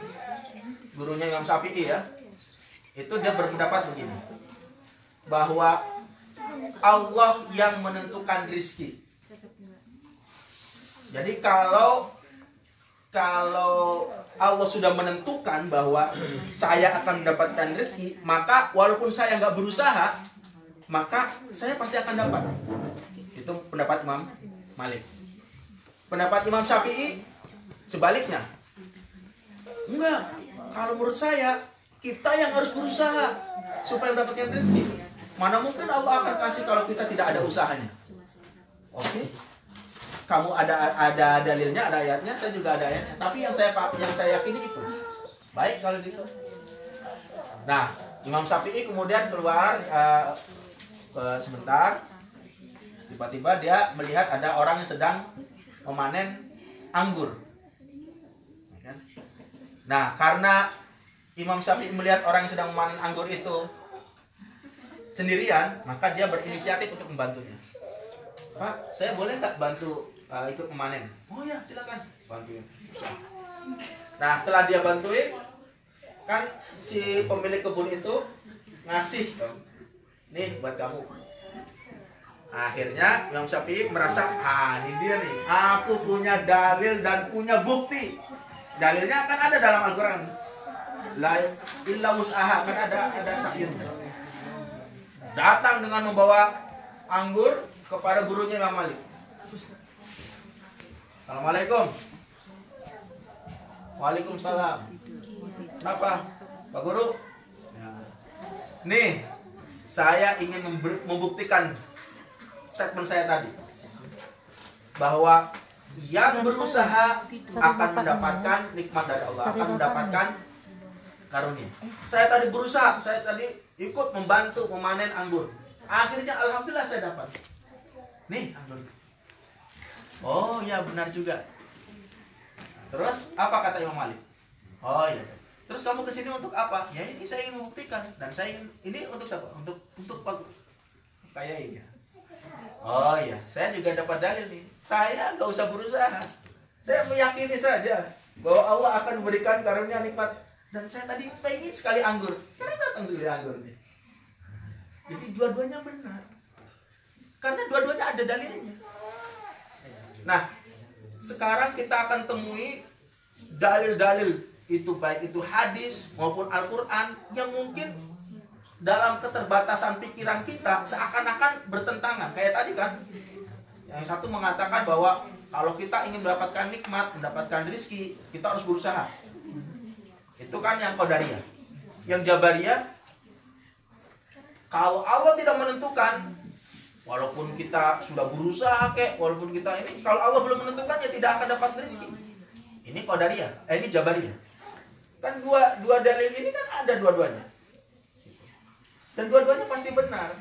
gurunya Imam Syafi'i ya, itu dia berpendapat begini, bahwa Allah yang menentukan rizki. Jadi kalau Allah sudah menentukan bahwa saya akan mendapatkan rezeki, maka walaupun saya nggak berusaha, maka saya pasti akan dapat. Itu pendapat Imam Malik. Pendapat Imam Syafi'i sebaliknya. Enggak, kalau menurut saya kita yang harus berusaha supaya mendapatkan rezeki. Mana mungkin Allah akan kasih kalau kita tidak ada usahanya. Oke? Kamu ada dalilnya, ada ayatnya, saya juga ada ayatnya. Tapi yang saya yakini itu. Baik kalau gitu. Nah, Imam Syafi'i kemudian keluar sebentar. Tiba-tiba dia melihat ada orang yang sedang memanen anggur. Nah, karena Imam Syafi'i melihat orang yang sedang memanen anggur itu sendirian, maka dia berinisiatif untuk membantunya. Pak, saya boleh nggak bantu ikut memanen? Oh ya, silakan, bantuin. Nah, setelah dia bantuin, kan si pemilik kebun itu ngasih, nih buat kamu. Akhirnya Imam Syafi'i merasa, ini dia nih, aku punya dalil dan punya bukti. Dalilnya kan ada dalam Al-Quran. La illa wus'aha, kan ada sakyun. Datang dengan membawa anggur kepada gurunya Imam Malik. Assalamualaikum. Waalaikumsalam. Kenapa, Pak Guru? Nih, saya ingin membuktikan statement saya tadi, bahwa yang berusaha akan mendapatkan nikmat dari Allah, akan mendapatkan karunia. Saya tadi berusaha, saya tadi ikut membantu memanen anggur. Akhirnya alhamdulillah saya dapat. Nih anggur. Oh ya, benar juga. Terus apa kata Imam Malik? Oh iya. Terus kamu kesini untuk apa? Ya ini saya ingin membuktikan, dan saya ingin, ini untuk siapa? Untuk Pak kayak ini. Oh iya, saya juga dapat dalil nih. Saya nggak usah berusaha. Saya meyakini saja bahwa Allah akan memberikan karunia nikmat. Dan saya tadi pengen sekali anggur. Sekarang datang sekali anggur nih. Jadi dua-duanya benar. Karena dua-duanya ada dalilnya. Nah, sekarang kita akan temui dalil-dalil itu, baik itu hadis maupun Al-Quran, yang mungkin dalam keterbatasan pikiran kita seakan-akan bertentangan. Kayak tadi kan, yang satu mengatakan bahwa kalau kita ingin mendapatkan nikmat, mendapatkan rizki, kita harus berusaha. Itu kan yang Qadariyah. Yang Jabariyah, kalau Allah tidak menentukan, walaupun kita sudah berusaha walaupun kita ini, kalau Allah belum menentukan, ya tidak akan dapat rezeki. Ini Qadariyah, ini Jabariyah. Kan dua dalil ini kan ada dua-duanya. Dan dua-duanya pasti benar.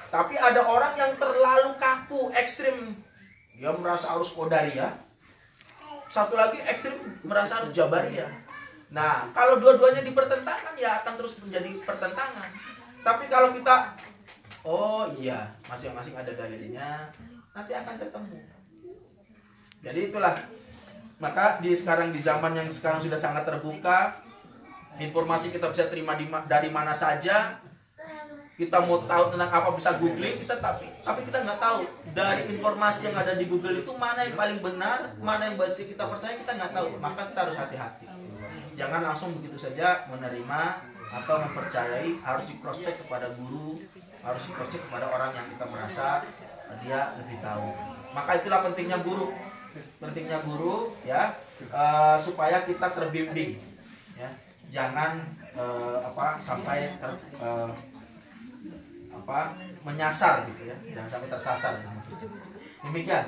Tapi ada orang yang terlalu kaku, ekstrim. Dia merasa harus Qadariyah. Satu lagi ekstrim, merasa harus Jabariyah. Nah, kalau dua-duanya dipertentangkan, ya akan terus menjadi pertentangan. Tapi kalau kita, oh iya, masing-masing ada dalilnya, nanti akan ketemu. Jadi itulah. Maka di zaman yang sekarang sudah sangat terbuka, informasi kita bisa terima dari mana saja. Kita mau tahu tentang apa bisa googling, tapi kita nggak tahu dari informasi yang ada di Google itu mana yang paling benar, mana yang masih kita percaya, kita nggak tahu. Maka kita harus hati-hati. Jangan langsung begitu saja menerima atau mempercayai, harus di cross check kepada guru, harus di cross check kepada orang yang kita merasa dia lebih tahu. Maka itulah pentingnya guru. Pentingnya guru ya, supaya kita terbimbing ya. Jangan sampai menyasar gitu ya. Jangan sampai tersasar. Demikian.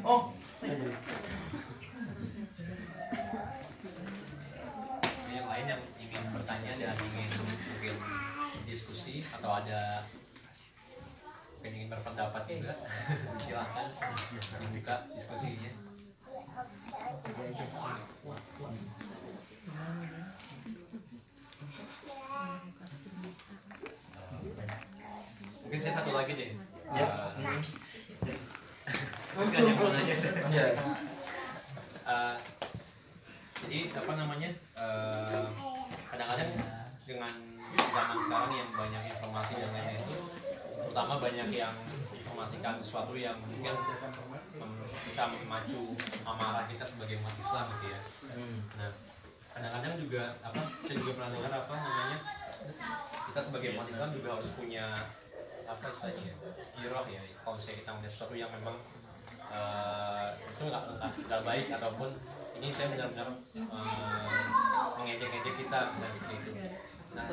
Oh, atau ada ingin berpendapat juga silahkan dibuka diskusinya. Mungkin saya satu lagi deh. Ya. Terus kan nyambung aja sih. Ya. Jadi apa namanya? Kadang-kadang dengan zaman sekarang yang banyak informasi dan lain-lain itu, terutama banyak yang informasikan sesuatu yang mungkin bisa memacu amarah kita sebagai umat Islam gitu ya. Nah, kadang-kadang juga apa? Saya juga pernah dengar apa namanya? Kita sebagai umat Islam juga harus punya apa istilahnya ya, giroh ya, kalau misalnya kita melihat sesuatu yang memang itu nggak baik ataupun ini saya benar-benar mengejek-ejek kita misalnya seperti itu. Nah,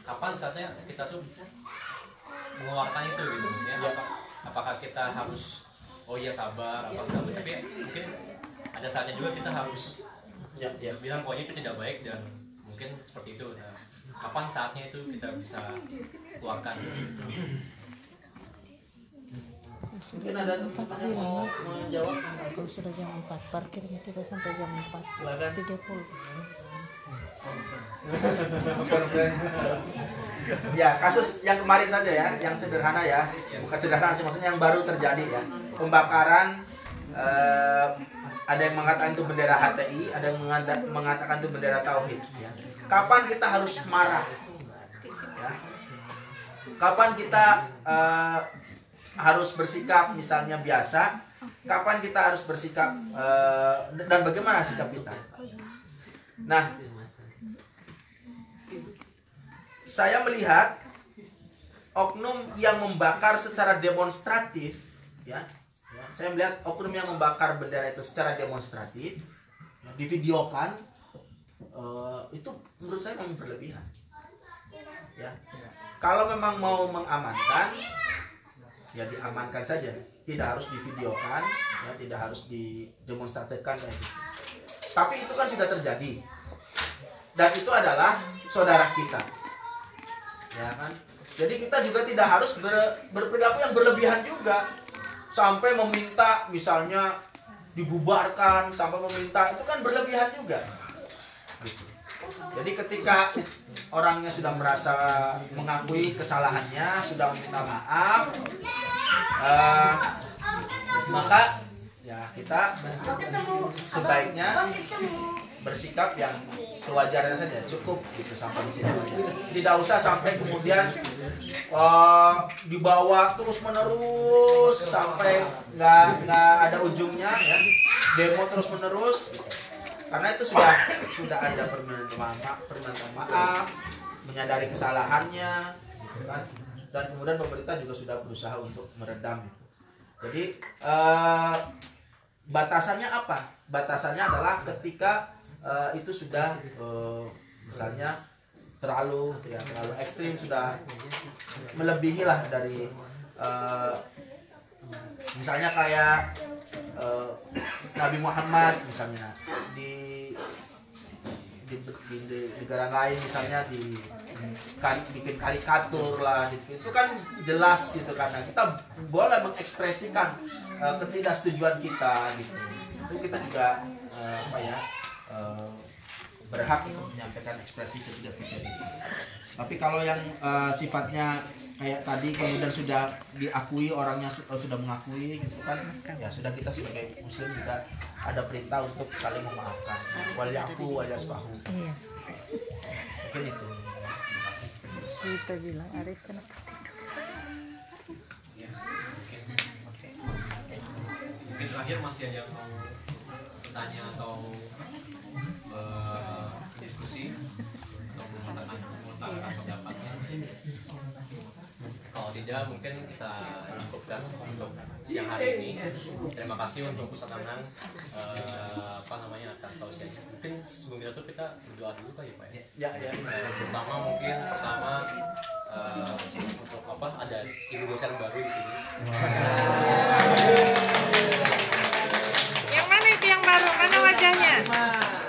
kapan saatnya kita tuh mengeluarkan itu gitu maksudnya apakah kita harus oh iya sabar apa segala macam, tapi mungkin ada saatnya juga kita harus bilang pokoknya itu tidak baik dan mungkin seperti itu. Nah, kapan saatnya itu kita bisa keluarkan? Mungkin ada teman yang mau menjawab. Kalau sudah jam 4, parkirnya kita sampai jam 4:30. Ya, kasus yang kemarin saja ya, yang sederhana ya, bukan sederhana sih, maksudnya yang baru terjadi ya, pembakaran. Ada yang mengatakan itu bendera HTI, ada yang mengatakan itu bendera Tauhid. Ya. Kapan kita harus marah? Ya. Kapan kita harus bersikap misalnya biasa? Kapan kita harus bersikap dan bagaimana sikap kita? Nah, saya melihat oknum yang membakar secara demonstratif, ya, saya melihat oknum yang membakar bendera itu secara demonstratif, divideokan, itu menurut saya memang berlebihan. Ya, kalau memang mau mengamankan, ya diamankan saja, tidak harus divideokan, ya, tidak harus didemonstrasikan kayak gitu. Tapi itu kan sudah terjadi, dan itu adalah saudara kita. Ya kan? Jadi kita juga tidak harus berperilaku yang berlebihan juga sampai meminta misalnya dibubarkan, sampai meminta, itu kan berlebihan juga. Jadi ketika orangnya sudah merasa mengakui kesalahannya, sudah meminta maaf, maka ya kita sebaiknya bersikap yang sewajarnya saja, cukup gitu sampai di sini aja. Tidak usah sampai kemudian dibawa terus menerus sampai nggak ada ujungnya ya, demo terus menerus, karena itu sudah ada permintaan maaf, menyadari kesalahannya, gitu kan? Dan kemudian pemerintah juga sudah berusaha untuk meredam itu. Jadi batasannya apa? Batasannya adalah ketika itu sudah misalnya terlalu ekstrim, sudah melebihi lah dari misalnya kayak Nabi Muhammad misalnya di negara lain misalnya bikin karikatur lah gitu. Itu kan jelas gitu, karena kita boleh mengekspresikan ketidaksetujuan kita gitu. Itu kita juga berhak untuk menyampaikan ekspresi ketidaksetujuan itu. Tapi kalau yang sifatnya kayak tadi kemudian sudah diakui, orangnya sudah mengakui gitu kan, ya sudah, kita sebagai muslim juga ada perintah untuk saling memaafkan. Wal yafu wal yasfahu. Iya. Mungkin itu. Kita bilang Arif kenapa? Mungkin terakhir masih ada yang mau bertanya atau diskusi atau mengutarakan pendapatnya. Kalau tidak, mungkin kita cukupkan untuk siang hari ini. Terima kasih untuk Ustaz Anang atas tausiahnya. Mungkin sebelum kita tutup, kita berdoa dulu kali Pak ya. Pertama mungkin sama untuk ada ibu dosen baru di sini. Yang mana itu yang baru? Mana wajahnya?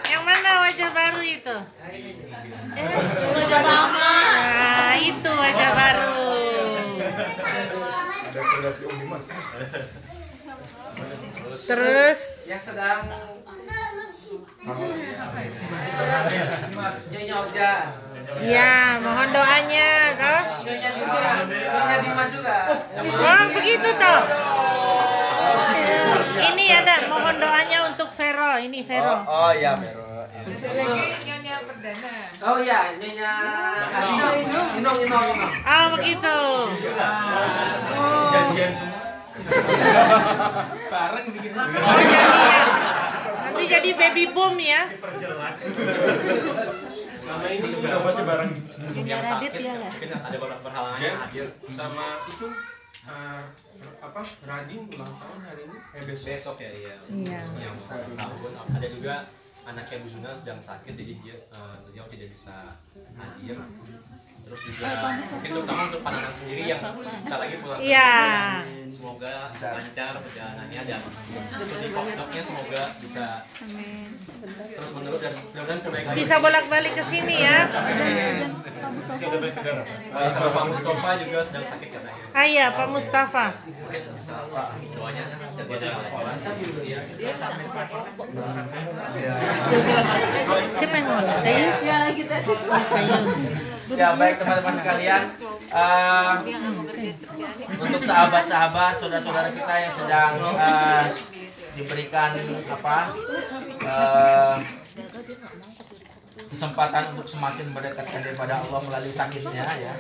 Yang mana wajah baru itu? Wajah lama. itu wajah baru. Ada kreasi Om Dimas. Terus Yang sedang Nyonya Orja. ya mohon doanya toh. Nyonya juga. Nyonya Dimas juga. Oh begitu toh. Ini ada mohon doanya untuk Vero. Ini Vero. Oh ya, Vero. Oh iya, Nyonya Inong. Oh begitu. Oh. Janjian semua. Bareng bikin. Oh jadi ya. Nanti jadi baby boom ya. Diperjelas. Sama ini juga dapatnya bareng. Untuk yang Radit sakit ya lah. mungkin ada beberapa berhalangan Jen yang hadir. sama itu apa Radin ulang tahun hari ini besok. Besok ya iya. Iya. Yang tahun ada juga anaknya Bu Zuna sedang sakit jadi dia tidak bisa hadir. Terus juga mungkin terutama untuk Panana sendiri yang sebentar lagi pulang kerja. Iya. Semoga lancar perjalanannya dan untuk di postdocnya semoga bisa terus menerus dan mudah-mudahan terbaik lagi. Bisa bolak-balik ke sini ya. Sudah baik negara. Sama Pak Mustafa juga sedang sakit katanya. Ah iya Pak Mustafa. Mungkin bisa doanya kepada Siapa yang ngomong? Kayus? Kayus. Ya baik teman-teman sekalian, untuk sahabat-sahabat, saudara-saudara kita yang sedang diberikan kesempatan untuk semakin mendekatkan daripada Allah melalui sakitnya ya.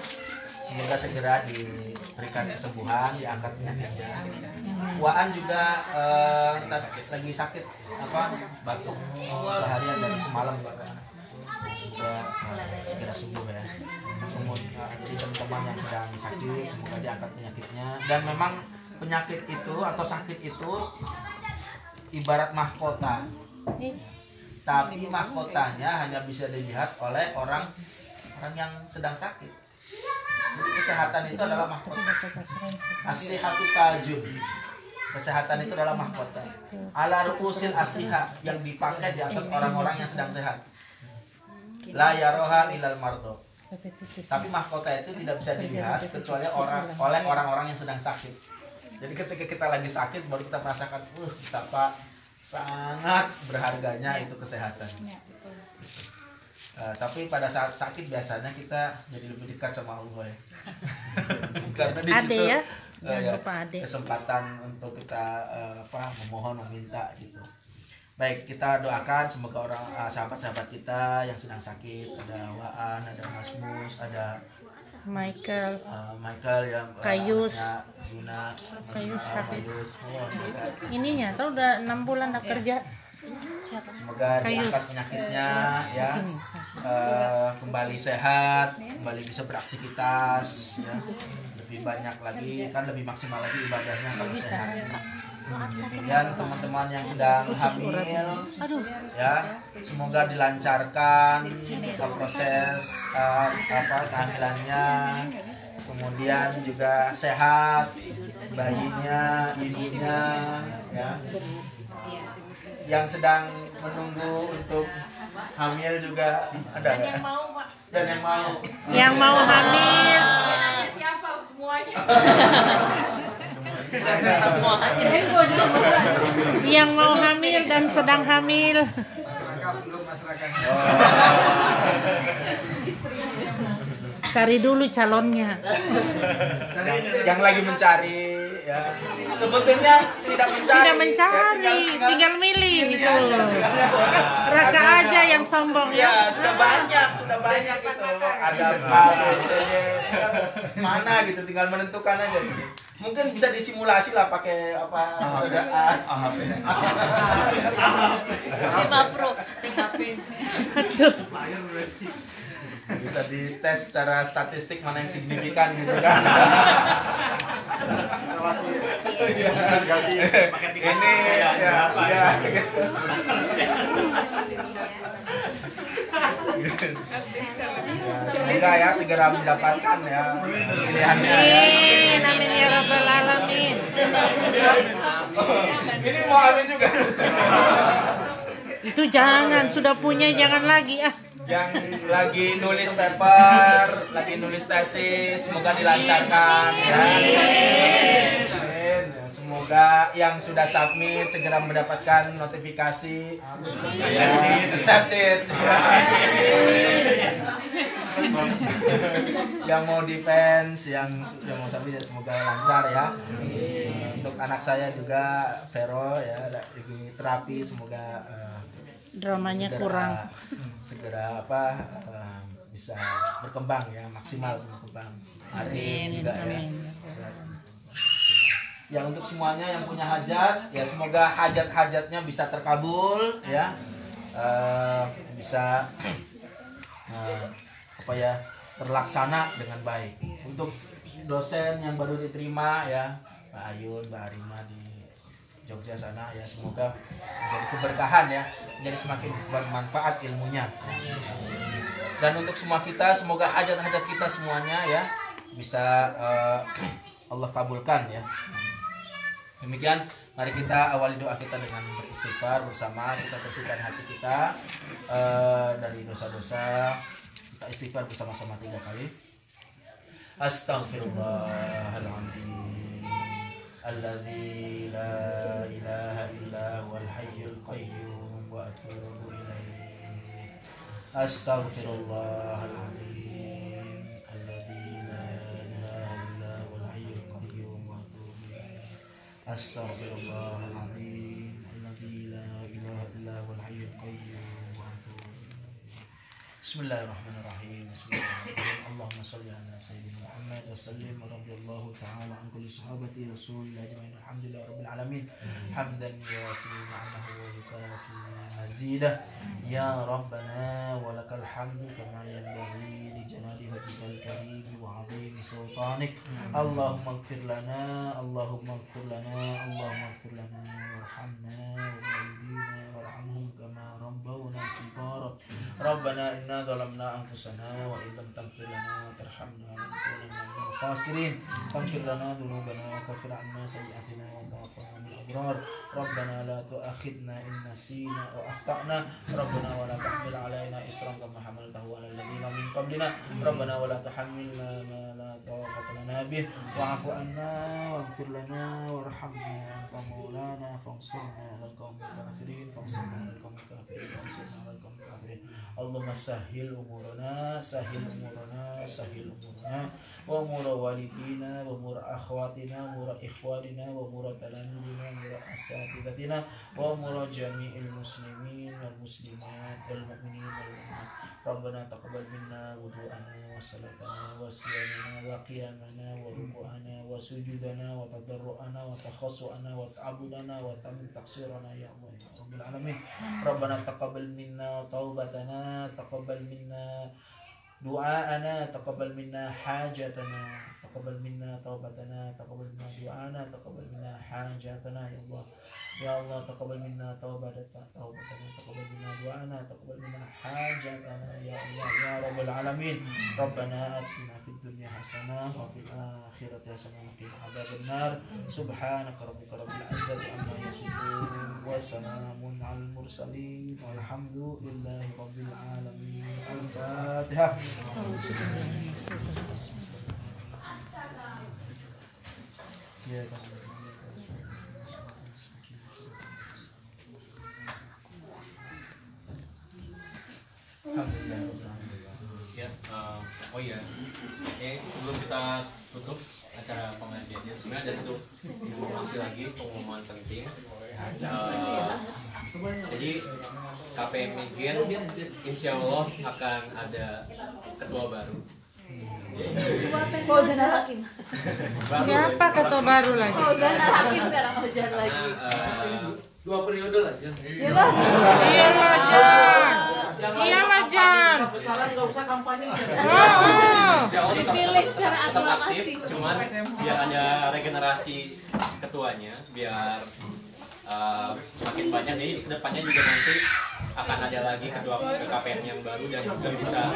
Semoga segera diberikan kesembuhan, diangkat penyakitnya. Waan juga lagi sakit batuk seharian dari semalam juga segera sembuh ya. Jadi teman-teman yang sedang sakit semoga diangkat penyakitnya. Dan memang penyakit itu atau sakit itu ibarat mahkota. Tapi mahkotanya hanya bisa dilihat oleh orang yang sedang sakit. Jadi kesehatan itu adalah mahkota. As-sihhatu tajun. Kesehatan itu adalah mahkota. Ala ru'usil as-sihha yang dipakai di atas orang-orang yang sedang sehat. La yaroha ilal mardo. Tapi mahkota itu tidak bisa dilihat kecuali oleh orang-orang yang sedang sakit. Jadi ketika kita lagi sakit baru kita merasakan betapa sangat berharganya itu kesehatan. Tapi pada saat sakit biasanya kita jadi lebih dekat sama Allah ya. Karena di situ Ade ya. Jangan lupa ade. kesempatan untuk kita memohon meminta gitu. Baik, kita doakan semoga orang sahabat-sahabat kita yang sedang sakit, ada Waan, ada Mas Mus, ada Michael. Michael yang Kayus. Zuna, Kayus sakit. Kayus. Ininya tahu udah 6 bulan tak kerja. Semoga Kayus. diangkat penyakitnya ya, kembali sehat, kembali bisa beraktivitas ya. Lebih banyak lagi kan lebih maksimal lagi ibadahnya kalau sehat. Dan teman-teman yang sedang hamil ya semoga dilancarkan proses kehamilannya, kemudian juga sehat bayinya, ibunya ya. Yang sedang menunggu untuk hamil juga ada nggak? Dan yang mau Yang mau hamil. Siapa semuanya? Yang mau hamil dan sedang hamil. Cari dulu calonnya. yang lagi mencari ya. Sebetulnya tidak mencari. Tidak mencari, tinggal milih gitu. Raka aja yang sombong Ya, ya. sudah banyak itu. Ada mana gitu, tinggal menentukan aja sih. Mungkin bisa disimulasi lah pakai godaan. Aduh. Bisa dites secara statistik mana yang signifikan gitu kan. Ini ya gitu. Semoga ya segera mendapatkan ya pilihannya ya. Amin ya rabbal alamin. Ini mau amin juga. Itu jangan, sudah punya jangan lagi ah. yang lagi nulis paper, lagi nulis tesis, semoga dilancarkan ya. Amin. Semoga yang sudah submit segera mendapatkan notifikasi accepted. Yang mau defense, yang mau submit semoga lancar ya. Untuk anak saya juga Vero ya lagi terapi, semoga Dramanya kurang. segera bisa berkembang ya, maksimal berkembang. Amin juga ya. Ya untuk semuanya yang punya hajat ya semoga hajat-hajatnya bisa terkabul ya. Bisa terlaksana dengan baik. Untuk dosen yang baru diterima ya, Pak Ayun, Mbak Arima di Jogja sana ya, semoga menjadi keberkahan ya, menjadi semakin bermanfaat ilmunya. Dan untuk semua kita, semoga hajat-hajat kita semuanya ya bisa Allah kabulkan ya. Demikian, mari kita awali doa kita dengan beristighfar bersama. Kita bersihkan hati kita dari dosa-dosa. Kita istighfar bersama-sama 3 kali. Astaghfirullahaladzim alladzi la ilaha illa huwal hayyul qayyum wa atubu ilaih. Astaghfirullahaladzim alladzi la ilaha illa huwal hayyul qayyum wa atubu ilaih. Astaghfirullahaladzim alladzi la ilaha illa huwal hayyul qayyum wa atubu ilaih. Bismillahirrahmanirrahim. Bismillahirrahmanirrahim. Allahumma shalli ala sayyidina Muhammad wa sallim wa radhiyallahu ta'ala an kulli sahabati Rasulillah ajma'in. Alhamdulillah rabbil alamin. Hamdan yuwafi ni'amahu wa yukafi mazidah. Ya Rabbana wa lakal hamdu kama yanbaghi li jalali wajhikal karim wa 'azimi sultanik. Allahumma ighfir lana, Allahumma ighfir lana, Allahumma ighfir lana warhamna walidina warhamhum kama rabbawna shighara. Rabbana inna zalamna anfusana wa illam taghfir lana wa tarhamna lanakunanna minal khasirin. Faghfir lana dhunubana wa kaffir 'anna sayyi'atina wa tawaffana bil abrar. Rabbana la tu'akhidna in nasina wa akhtana. Rabbana wa la tahmil 'alaina isran kama hamaltahu 'alal ladzina min qablina. Rabbana wa la tuhammilna ma la taqata lana bih wa'fu 'anna waghfir lana warhamna anta maulana fansurna 'alal qaumil kafirin. Fansurna 'alal qaumil kafirin. Fansurna 'alal qaumil kafirin. Allahumma sahhil umurana, sahhil umurana, sahhil umurana wa umur walidina wa umur akhwatina wa umur ikhwanina wa umur talamidina wa umur asatidatina wa umur jami'il muslimin wal muslimat wal mu'minin wal mu'minat. Rabbana taqabbal minna wudu'ana wa salatana wa siyamana wa qiyamana wa ruku'ana wa sujudana wa tadarru'ana wa takhassu'ana wa ta'abudana wa tamim taksirana ya Allah ya Rabbil alamin. Rabbana taqabbal minna taubatana, taqabbal minna du'aana, taqabbal minna hajatana, taqabbal minna taubatana, taqabbal minna du'aana, taqabbal minna hajatana ya Allah. Ya Allah, taqabbal minna taubatana, taqabbal minna du'aana, taqabbal minna hajatana ya Allah ya Rabbil alamin. Rabbana atina fid dunya hasanah wa fil akhirati hasanah wa qina adzabannar. Subhanaka rabbika rabbil izzati amma yasifun wa salamun alal mursalin walhamdulillahi rabbil alamin. Al-Fatihah. Ya, Ya, oh iya, sebelum kita tutup acara pengajiannya, sebenarnya ada satu informasi lagi, pengumuman penting. Jadi KPM Gen insya Allah akan ada ketua baru. Fauzan Al-Hakim. Siapa ketua baru lagi? Fauzan Al-Hakim sekarang ngejar lagi. 2 periode lah, Jan. Iyalah Jan. Iyalah Jan. Besaran nggak usah kampanye. Insya Allah Dipilih secara tetap aklamasi. aktif, cuman biar ada regenerasi ketuanya, biar semakin banyak. Jadi kedepannya juga nanti akan ada lagi ketua KPM yang baru dan juga bisa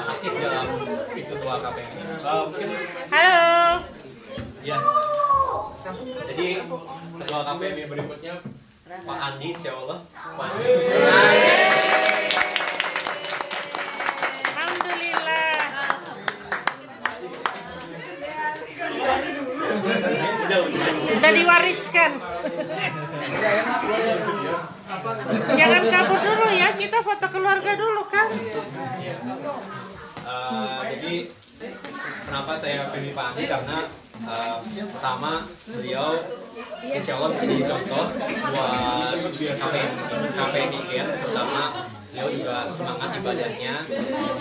aktif dalam ketua KPM ini. Mungkin Halo. ya. Jadi ketua KPM yang berikutnya Pak Andi, insya Allah. Pak Andi. Jadi kenapa saya pilih Pak Andi karena pertama beliau insya Allah bisa jadi contoh buat KPM Niken. Pertama beliau juga semangat ibadahnya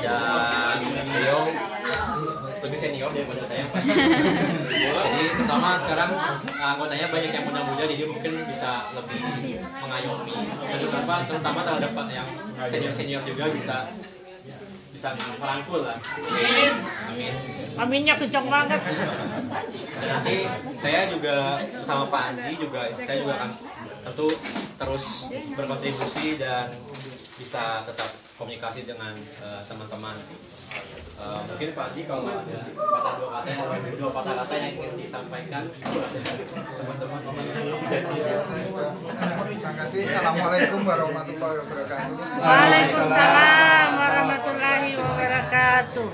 dan beliau lebih senior daripada saya. Jadi pertama sekarang anggotanya banyak yang muda-muda, jadi mungkin bisa lebih mengayomi. Dan terutama terhadap yang senior-senior juga bisa merangkul lah. Amin. Aminnya kencang banget. Dan nanti saya juga bersama Pak Andi saya juga akan tentu terus berkontribusi dan bisa tetap komunikasi dengan teman-teman. Mungkin Pak Andi kalau ada dua patah kata yang ingin disampaikan teman-teman. Terima kasih. Assalamualaikum warahmatullahi wabarakatuh. Waalaikumsalam warahmatullahi wabarakatuh.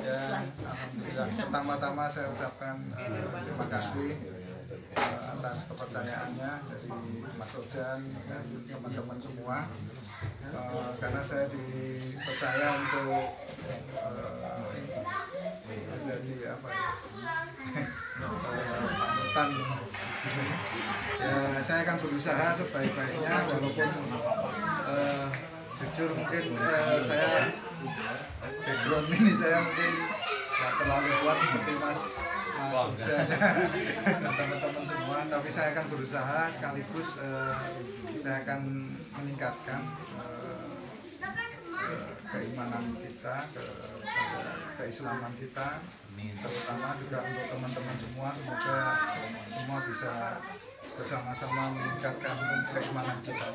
Ya, alhamdulillah. Pertama-tama saya ucapkan terima kasih atas kepercayaannya dari Mas Ojan dan teman-teman semua. Karena saya dipercaya untuk menjadi apa ya, panutan. Ya, saya akan berusaha sebaik-baiknya walaupun jujur mungkin saya background ini saya mungkin nggak terlalu kuat seperti Mas Ojan dan teman-teman semua, tapi saya akan berusaha sekaligus saya akan meningkatkan keimanan kita, keislaman kita, terutama juga untuk teman-teman semua. Semoga semua bisa bersama-sama meningkatkan keimanan kita.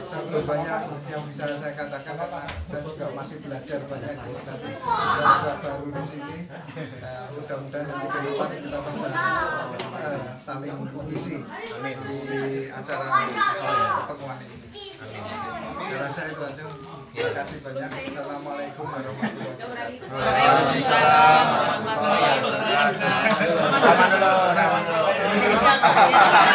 Saya banyak yang bisa saya katakan karena saya juga masih belajar banyak dan saya baru di sini. Mudah-mudahan nanti ke depan kita bisa saling mengisi di acara pertemuan ini. Saya rasa itu aja. Terima kasih banyak. Assalamualaikum warahmatullahi wabarakatuh. Waalaikumsalam warahmatullahi wabarakatuh.